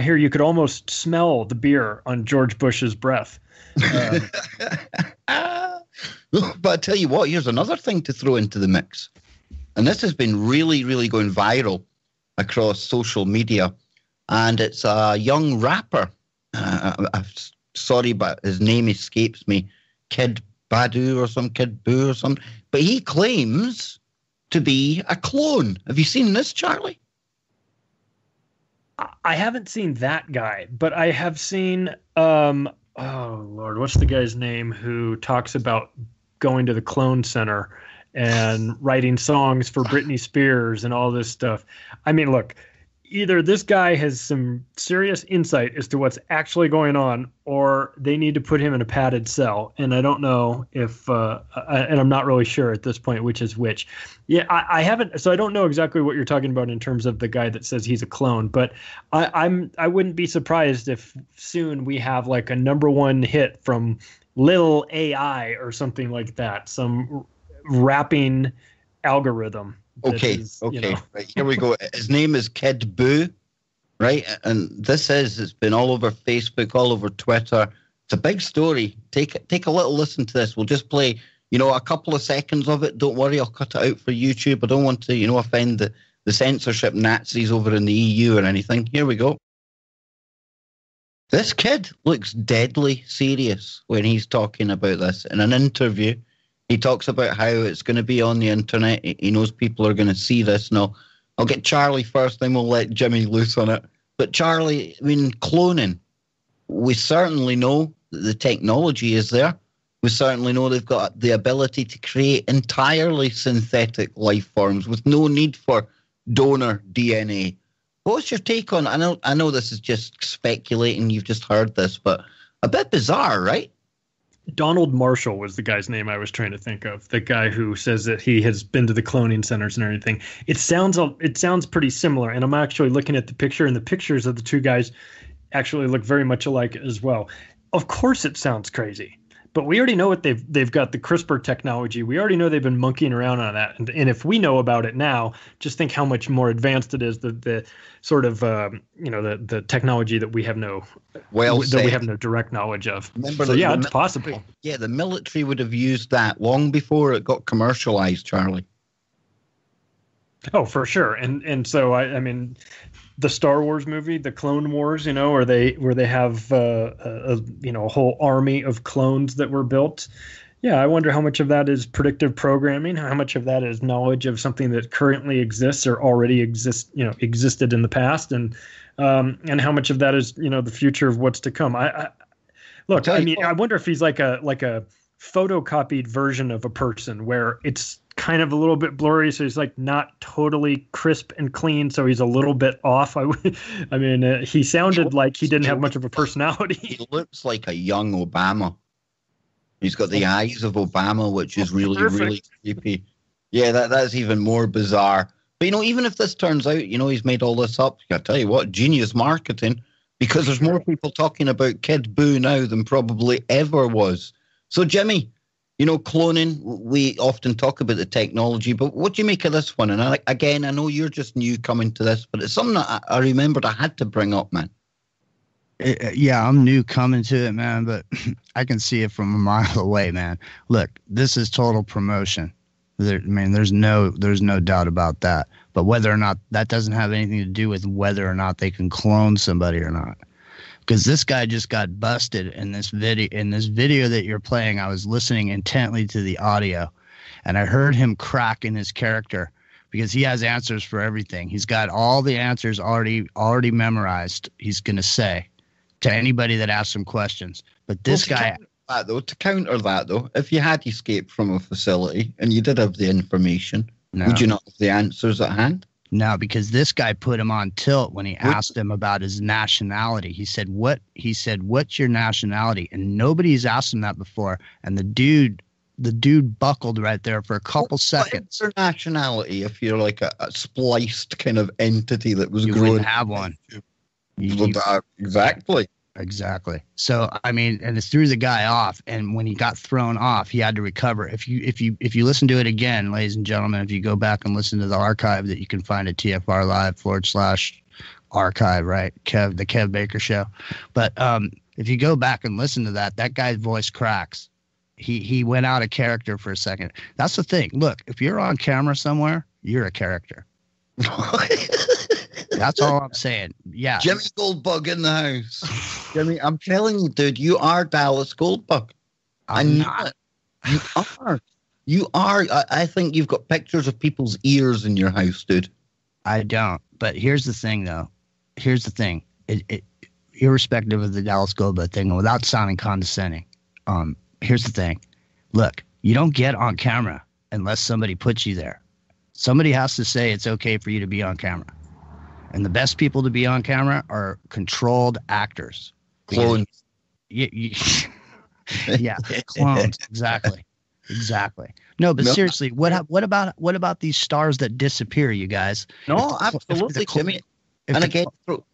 hear you could almost smell the beer on George Bush's breath. But I tell you what, here's another thing to throw into the mix. And this has been really, really going viral across social media. And it's a young rapper. Sorry, but his name escapes me. Kid Boo or something. But he claims to be a clone. Have you seen this, Charlie? I haven't seen that guy, but I have seen... oh, Lord, what's the guy's name who talks about going to the clone center and writing songs for Britney Spears and all this stuff? I mean, look, either this guy has some serious insight as to what's actually going on, or they need to put him in a padded cell. And I don't know if, and I'm not really sure at this point which is which. Yeah, I haven't, so I don't know exactly what you're talking about in terms of the guy that says he's a clone, but I wouldn't be surprised if soon we have like a #1 hit from Lil AI or something like that, some rapping algorithm. Okay. Right, here we go. His name is Kid Boo, right? And it's been all over Facebook, all over Twitter. It's a big story. Take a little listen to this. We'll just play, a couple of seconds of it. Don't worry, I'll cut it out for YouTube. I don't want to, offend the censorship Nazis over in the EU or anything. Here we go. This kid looks deadly serious when he's talking about this in an interview. He talks about how it's going to be on the internet. He knows people are going to see this. And I'll get Charlie first, then we'll let Jimmy loose on it. But Charlie, cloning, we certainly know that the technology is there. We certainly know they've got the ability to create entirely synthetic life forms with no need for donor DNA. What's your take on it? I know this is just speculating. You've just heard this, but a bit bizarre, right? Donald Marshall was the guy's name I was trying to think of. The guy who says that he has been to the cloning centers and everything. It sounds pretty similar. And I'm actually looking at the picture, and the pictures of the two guys actually look very much alike as well. Of course it sounds crazy, But we already know what they've got, the CRISPR technology. We already know they've been monkeying around on that. And if we know about it now, just think how much more advanced it is. The sort of the technology that we have no direct knowledge of. Remember, so yeah, it's possible. Yeah, the military would have used that long before it got commercialized, Charlie. Oh, for sure. And so I mean, the Star Wars movie, the Clone Wars, where they have a whole army of clones that were built. Yeah, I wonder how much of that is predictive programming, how much of that is knowledge of something that currently exists or already existed in the past, and how much of that is the future of what's to come. I wonder if he's like a photocopied version of a person where it's kind of a little bit blurry, so he's like not totally crisp and clean, so he's a little bit off. He sounded like he didn't have much of a personality. He looks like a young Obama. He's got the eyes of Obama, which is really, really creepy. Yeah, that's even more bizarre. But even if this turns out, he's made all this up, I tell you what, genius marketing, because there's more people talking about Kid Boo now than probably ever was. So, Jimmy, cloning, we often talk about the technology, but what do you make of this one? And I know you're just new coming to this, but it's something that I remembered I had to bring up, man. Yeah, I'm new coming to it, man, but I can see it from a mile away, man. Look, this is total promotion. There's no doubt about that. But whether or not that doesn't have anything to do with whether or not they can clone somebody or not. Because this guy just got busted in this video. In this video that you're playing, I was listening intently to the audio, and I heard him crack in his character because he has answers for everything. He's got all the answers already memorized. He's gonna say to anybody that asks him questions. But this guy. To counter that, though, if you had escaped from a facility and you did have the information, would you not have the answers at hand? No, because this guy put him on tilt when he asked him about his nationality. He said, "What's your nationality?" And nobody's asked him that before. And the dude buckled right there for a couple seconds. What's your nationality if you're like a spliced kind of entity that was you growing? Wouldn't have one. Exactly. So and it threw the guy off. And when he got thrown off, he had to recover. If you listen to it again, ladies and gentlemen, if you go back and listen to the archive that you can find at TFR Live/archive, right? The Kev Baker Show. But if you go back and listen to that guy's voice cracks. He went out of character for a second. That's the thing. Look, if you're on camera somewhere, you're a character. That's all I'm saying. Yeah. Jimmy Goldbug in the house. Jimmy, I'm telling you, dude, you are Dallas Goldbug. I'm not. You are. You are. I think you've got pictures of people's ears in your house, dude. I don't. But here's the thing, though. Here's the thing. Irrespective of the Dallas Goldbug thing, and without sounding condescending, here's the thing. Look, you don't get on camera unless somebody puts you there. Somebody has to say it's okay for you to be on camera. And the best people to be on camera are controlled actors. Clones. Yeah, clones. Exactly. No, but seriously, what about these stars that disappear, you guys? No, absolutely, Jimmy. And again,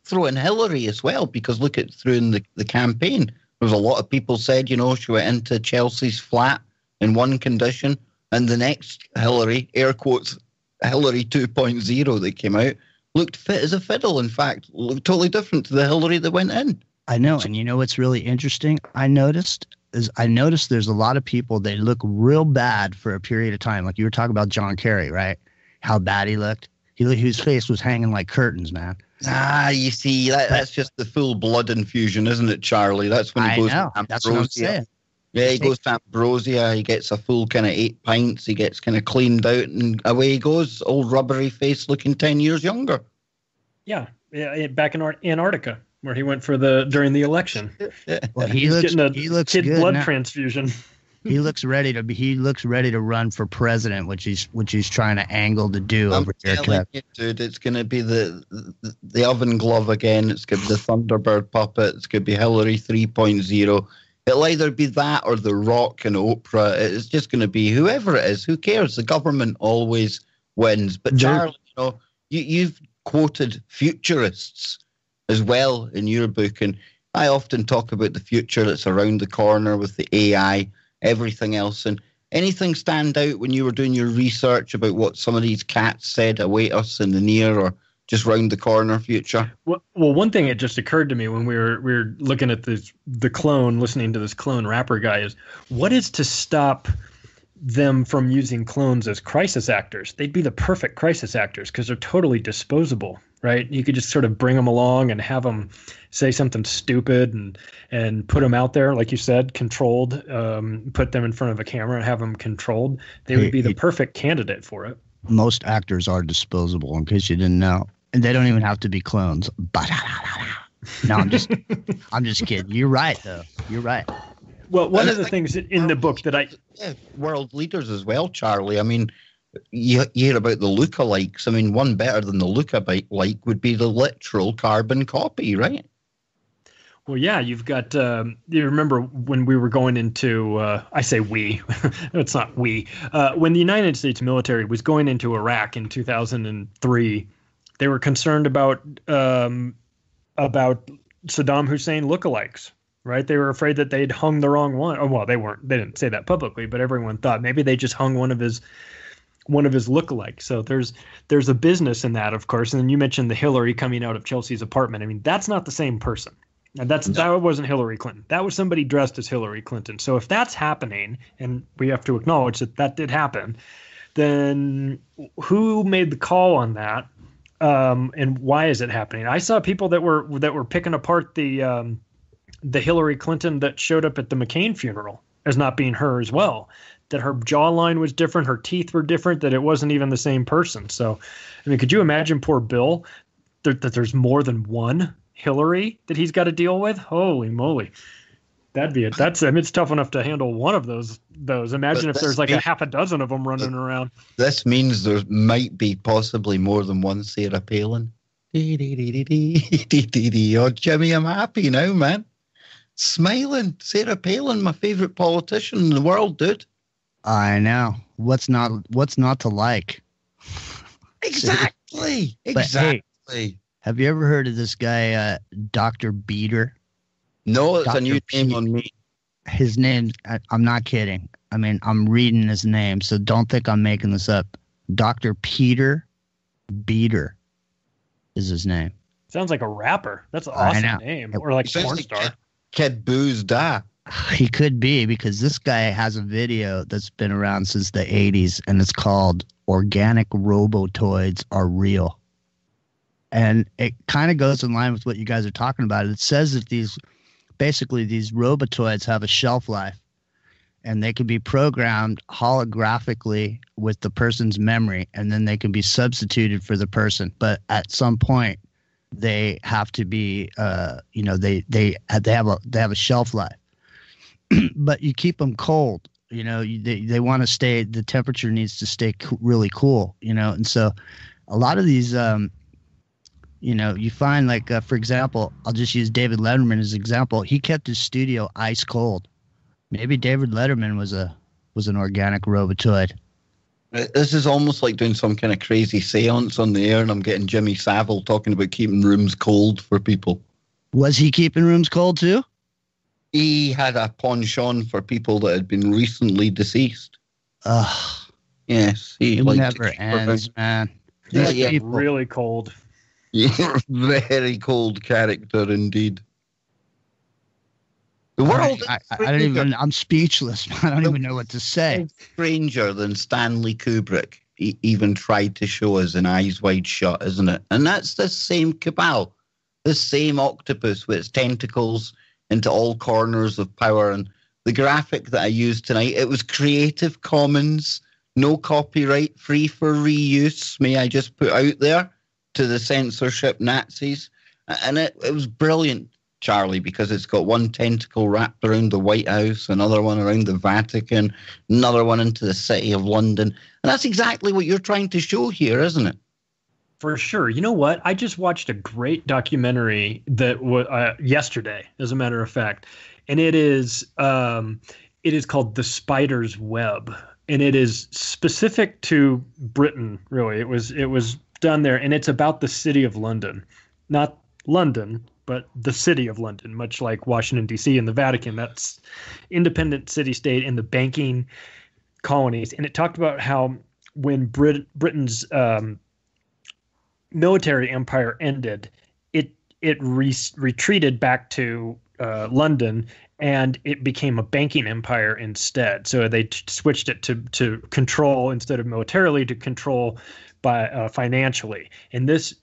throw in Hillary as well, because look at through in the campaign. There was a lot of people said, she went into Chelsea's flat in one condition, and the next Hillary, air quotes, Hillary 2.0 that came out, looked fit as a fiddle. In fact, looked totally different to the Hillary that went in. I know, and you know what's really interesting? I noticed there's a lot of people, they look real bad for a period of time. Like you were talking about John Kerry, right? How bad he looked. His face was hanging like curtains, man. You see, that's just the full blood infusion, isn't it, Charlie? That's when he goes to Ambrosia. That's what I'm saying. Yeah, he goes to Ambrosia, he gets a full kind of 8 pints, he gets kind of cleaned out, and away he goes, old rubbery face looking 10 years younger. Yeah, back in Antarctica, where he went during the election. Well, he looks kid good blood now. Transfusion. He looks ready to run for president, which he's trying to angle to do over here. Dude, it's going to be the oven glove again. It's going to be the Thunderbird puppet. It's going to be Hillary 3.0. It'll either be that or The Rock and Oprah. It's just going to be whoever it is. Who cares? The government always wins. But Charlie, you've quoted futurists as well in your book, and I often talk about the future that's around the corner with the AI, everything else. And anything stand out when you were doing your research about what some of these cats said await us in the near or just round the corner future? Well, one thing that just occurred to me when we were looking at the clone, listening to this clone rapper guy, is what is to stop them from using clones as crisis actors? They'd be the perfect crisis actors because they're totally disposable, right? You could just sort of bring them along and have them say something stupid and put them out there, like you said, controlled, put them in front of a camera and have them controlled. They would be the perfect candidate for it. Most actors are disposable, in case you didn't know. And they don't even have to be clones. No, I'm just kidding. You're right, though. You're right. Well, one of the things in the book that world leaders as well, Charlie. I mean, you hear about the lookalikes. I mean, one better than the lookalike would be the literal carbon copy, right? Well, yeah, you've got, you remember when we were going into, I say we, it's not we, when the United States military was going into Iraq in 2003, they were concerned about Saddam Hussein lookalikes, right? They were afraid that they'd hung the wrong one. Oh, well, they didn't say that publicly, but everyone thought maybe they just hung one of his lookalikes. So there's a business in that, of course. And then you mentioned the Hillary coming out of Chelsea's apartment. I mean, that's not the same person. And that wasn't Hillary Clinton. That was somebody dressed as Hillary Clinton. So if that's happening, and we have to acknowledge that did happen, then who made the call on that? And why is it happening? I saw people that were picking apart the Hillary Clinton that showed up at the McCain funeral as not being her as well. That her jawline was different, her teeth were different, that it wasn't even the same person. So, I mean, could you imagine poor Bill that there's more than one Hillary that he's got to deal with? Holy moly. That'd be it. I mean, it's tough enough to handle one of those. Imagine if there's like a half a dozen of them running around. This means there might be possibly more than one Sarah Palin. Oh, Jimmy, I'm happy now, man. Smiling. Sarah Palin, my favorite politician in the world, dude. I know. What's not to like? Exactly. Exactly. Hey, have you ever heard of this guy, Dr. Beater? No, it's Dr. a new name on me. His name, I'm not kidding. I mean, I'm reading his name, so don't think I'm making this up. Dr. Peter Beater is his name. Sounds like a rapper. That's an awesome name. Or like a porn star. Kid Booze Da. He could be, because this guy has a video that's been around since the 80s, and it's called Organic Robotoids Are Real. And it kind of goes in line with what you guys are talking about. It says that these robotoids have a shelf life, and they can be programmed holographically with the person's memory, and then they can be substituted for the person. But at some point, they have to be, they have a shelf life. But you keep them cold. They want to stay. The temperature needs to stay really cool. And so a lot of these. You find, like, for example, I'll just use David Letterman as an example. He kept his studio ice cold. Maybe David Letterman was an organic robotoid. This is almost like doing some kind of crazy seance on the air, and I'm getting Jimmy Savile talking about keeping rooms cold for people. Was he keeping rooms cold too? He had a penchant for people that had been recently deceased. Yes. It never ends, man. Yeah, really cold. You're a very cold character indeed. The world I'm speechless. I don't even know what to say. Stranger than Stanley Kubrick even tried to show us in Eyes Wide Shut, isn't it? And that's the same cabal, the same octopus with its tentacles into all corners of power. And the graphic that I used tonight, it was Creative Commons, no copyright, free for reuse, may I just put out there, to the censorship Nazis. And it was brilliant, Charlie, because it's got one tentacle wrapped around the White House, another one around the Vatican, another one into the city of London. And that's exactly what you're trying to show here, isn't it? For sure. You know what? I just watched a great documentary that yesterday, as a matter of fact, and it is called The Spider's Web, and it is specific to Britain. Really, it was done there, and it's about the city of London, not London, but the city of London, much like Washington, D.C. and the Vatican. That's independent city-state in the banking colonies. And it talked about how when Britain's military empire ended, it retreated back to London, and it became a banking empire instead. So they switched it to control instead of militarily, to control by financially. And this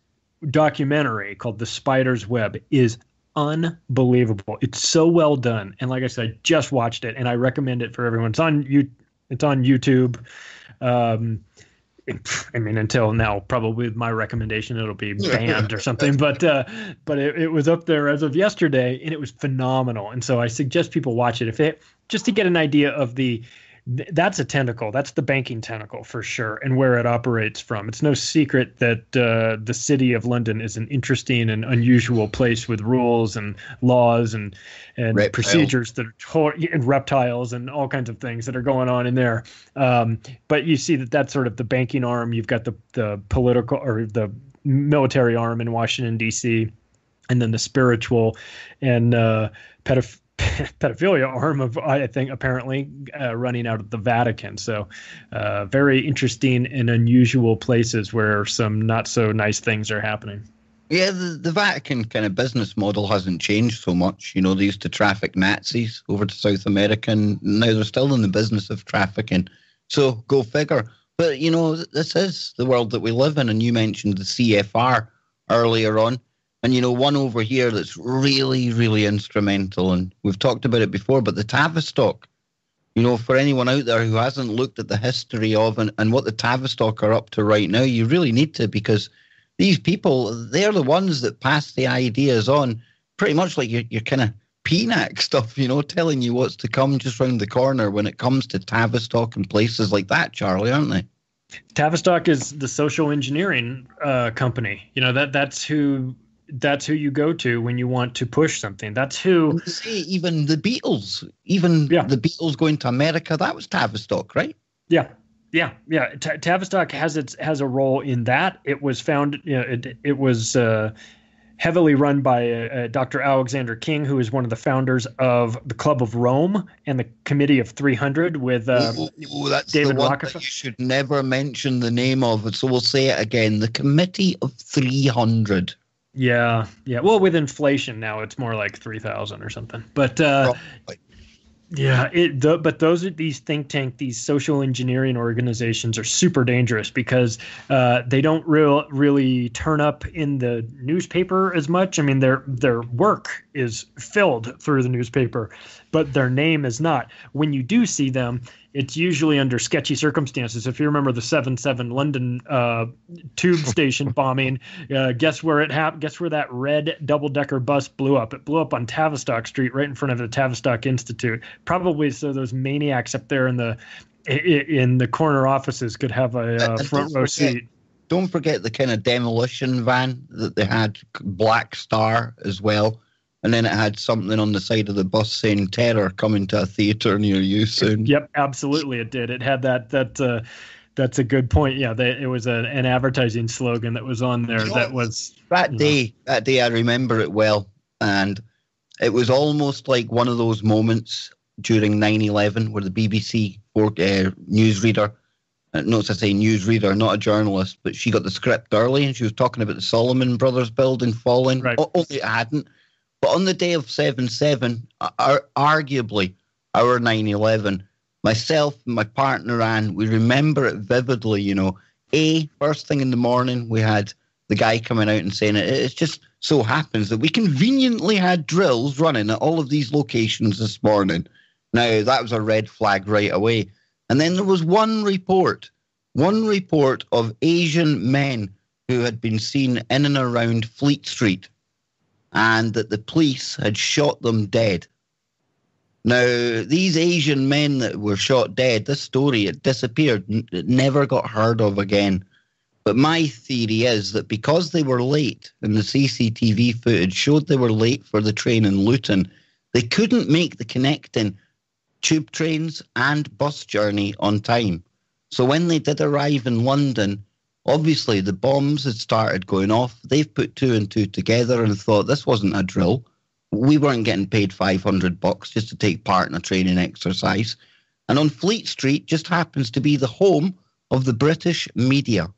documentary called The Spider's Web is unbelievable. It's so well done. And like I said, I just watched it, and I recommend it for everyone. It's on YouTube. I mean, until now, probably with my recommendation, it'll be banned or something. But it was up there as of yesterday, and it was phenomenal. And so I suggest people watch it just to get an idea of that's a tentacle. That's the banking tentacle for sure, and where it operates from. It's no secret that the city of London is an interesting and unusual place with rules and laws and procedures that are and reptiles and all kinds of things that are going on in there. But you see that's sort of the banking arm. You've got the political or the military arm in Washington, D.C., and then the spiritual and pedophilia arm of, I think, apparently running out of the Vatican. So very interesting and unusual places where some not so nice things are happening. Yeah, the Vatican kind of business model hasn't changed so much. You know, they used to traffic Nazis over to South America, and now they're still in the business of trafficking. So go figure. But, you know, this is the world that we live in, and you mentioned the CFR earlier on. And, you know, one over here that's really, really instrumental, and we've talked about it before, but the Tavistock, you know, for anyone out there who hasn't looked at the history of and what the Tavistock are up to right now, you really need to, because these people, they're the ones that pass the ideas on, pretty much like your kind of PNAC stuff, you know, telling you what's to come just round the corner when it comes to Tavistock and places like that, Charlie, aren't they? Tavistock is the social engineering company. You know, that's who you go to when you want to push something. That's who. Say even the Beatles, the Beatles going to America, that was Tavistock, right? Yeah. Tavistock has a role in that. It was found. You know, it was heavily run by Dr. Alexander King, who is one of the founders of the Club of Rome and the Committee of 300 with that's David the one Rockefeller. That you should never mention the name of it, so we'll say it again. The Committee of 300. Yeah. Well, with inflation now, it's more like 3,000 or something. But these think tank, these social engineering organizations are super dangerous because they don't really turn up in the newspaper as much. I mean, their work is filled through the newspaper, but their name is not. When you do see them, it's usually under sketchy circumstances. If you remember the 7/7 London tube station bombing, guess where it happened? Guess where that red double-decker bus blew up? It blew up on Tavistock Street, right in front of the Tavistock Institute. Probably so those maniacs up there in the corner offices could have a front row seat. Don't forget the kind of demolition van that they had, Black Star as well. And then it had something on the side of the bus saying "Terror coming to a theater near you soon." Yep, absolutely, it did. It had that. That's a good point. Yeah, it was an advertising slogan that was on there. That day. I remember it well, and it was almost like one of those moments during 9/11 where the BBC newsreader, notice I say newsreader, not a journalist, but she got the script early and she was talking about the Solomon Brothers building falling. Right. Only it hadn't. But on the day of 7/7, arguably our 9/11, myself and my partner Anne, we remember it vividly. You know, first thing in the morning, we had the guy coming out and saying it just so happens that we conveniently had drills running at all of these locations this morning. Now, that was a red flag right away. And then there was one report of Asian men who had been seen in and around Fleet Street, and that the police had shot them dead. Now, these Asian men that were shot dead, this story, it disappeared. It never got heard of again. But my theory is that because they were late, and the CCTV footage showed they were late for the train in Luton, they couldn't make the connecting tube trains and bus journey on time. So when they did arrive in London Obviously, the bombs had started going off. They've put 2 and 2 together and thought this wasn't a drill. We weren't getting paid $500 just to take part in a training exercise. And on Fleet Street just happens to be the home of the British media.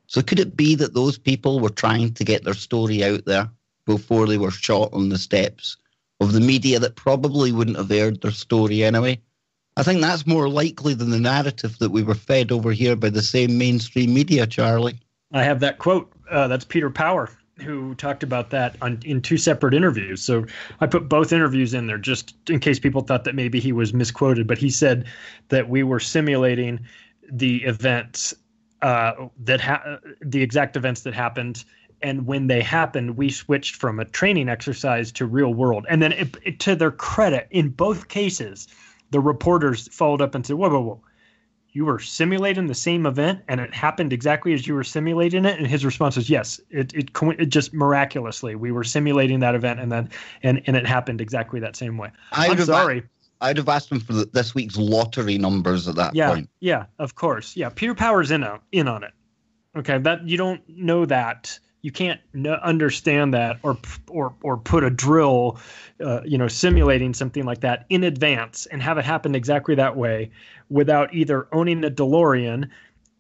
So could it be that those people were trying to get their story out there before they were shot on the steps of the media that probably wouldn't have aired their story anyway? I think that's more likely than the narrative that we were fed over here by the same mainstream media, Charlie. I have that quote. That's Peter Power, who talked about that in 2 separate interviews. So I put both interviews in there just in case people thought that maybe he was misquoted. But he said that we were simulating the events, the exact events that happened. And when they happened, we switched from a training exercise to real world. And then to their credit, in both cases, the reporters followed up and said, whoa. You were simulating the same event and it happened exactly as you were simulating it? And his response was, yes, it just miraculously. We were simulating that event and it happened exactly that same way. I'm sorry. I'd have asked him for this week's lottery numbers at that point. Yeah, of course. Yeah, Peter Power's in on it. Okay, that you don't know that. You can't understand that or put a drill, simulating something like that in advance and have it happen exactly that way without either owning a DeLorean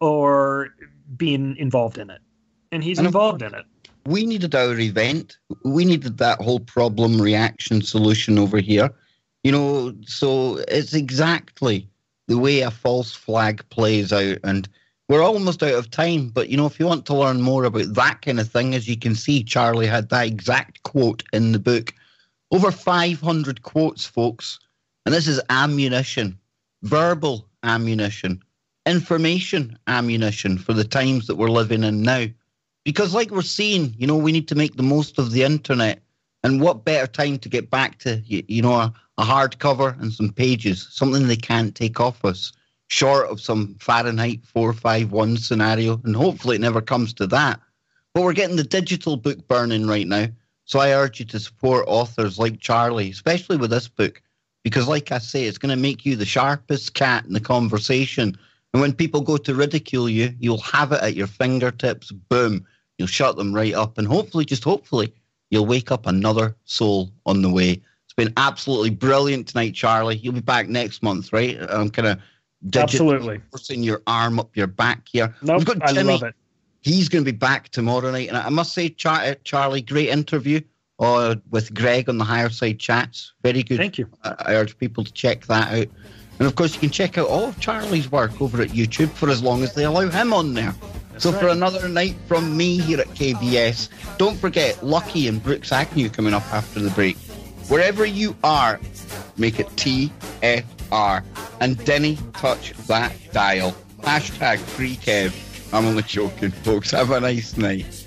or being involved in it. And he's involved in it. We needed our event. We needed that whole problem reaction solution over here. So it's exactly the way a false flag plays out. And we're almost out of time, but, if you want to learn more about that kind of thing, as you can see, Charlie had that exact quote in the book. Over 500 quotes, folks. And this is ammunition, verbal ammunition, information ammunition for the times that we're living in now. Because like we're seeing, we need to make the most of the internet. And what better time to get back to, a hardcover and some pages, something they can't take off us. Short of some Fahrenheit 451 scenario, and hopefully it never comes to that. But we're getting the digital book burning right now, so I urge you to support authors like Charlie, especially with this book, because like I say, it's going to make you the sharpest cat in the conversation. And when people go to ridicule you, you'll have it at your fingertips. Boom. You'll shut them right up, and hopefully, just hopefully, you'll wake up another soul on the way. It's been absolutely brilliant tonight, Charlie. You'll be back next month, right? I'm kind of absolutely forcing your arm up your back here. Nope, We've got Jimmy. I love it. He's going to be back tomorrow night. And I must say, Charlie, great interview with Greg on the Higher Side Chats. Very good. Thank you. I urge people to check that out. And, of course, you can check out all of Charlie's work over at YouTube for as long as they allow him on there. That's so right. For another night from me here at KBS, don't forget Lucky and Brooks Agnew coming up after the break. Wherever you are, make it TFR. And Denny, touch that dial. #FreeKev. I'm only joking, folks. Have a nice night.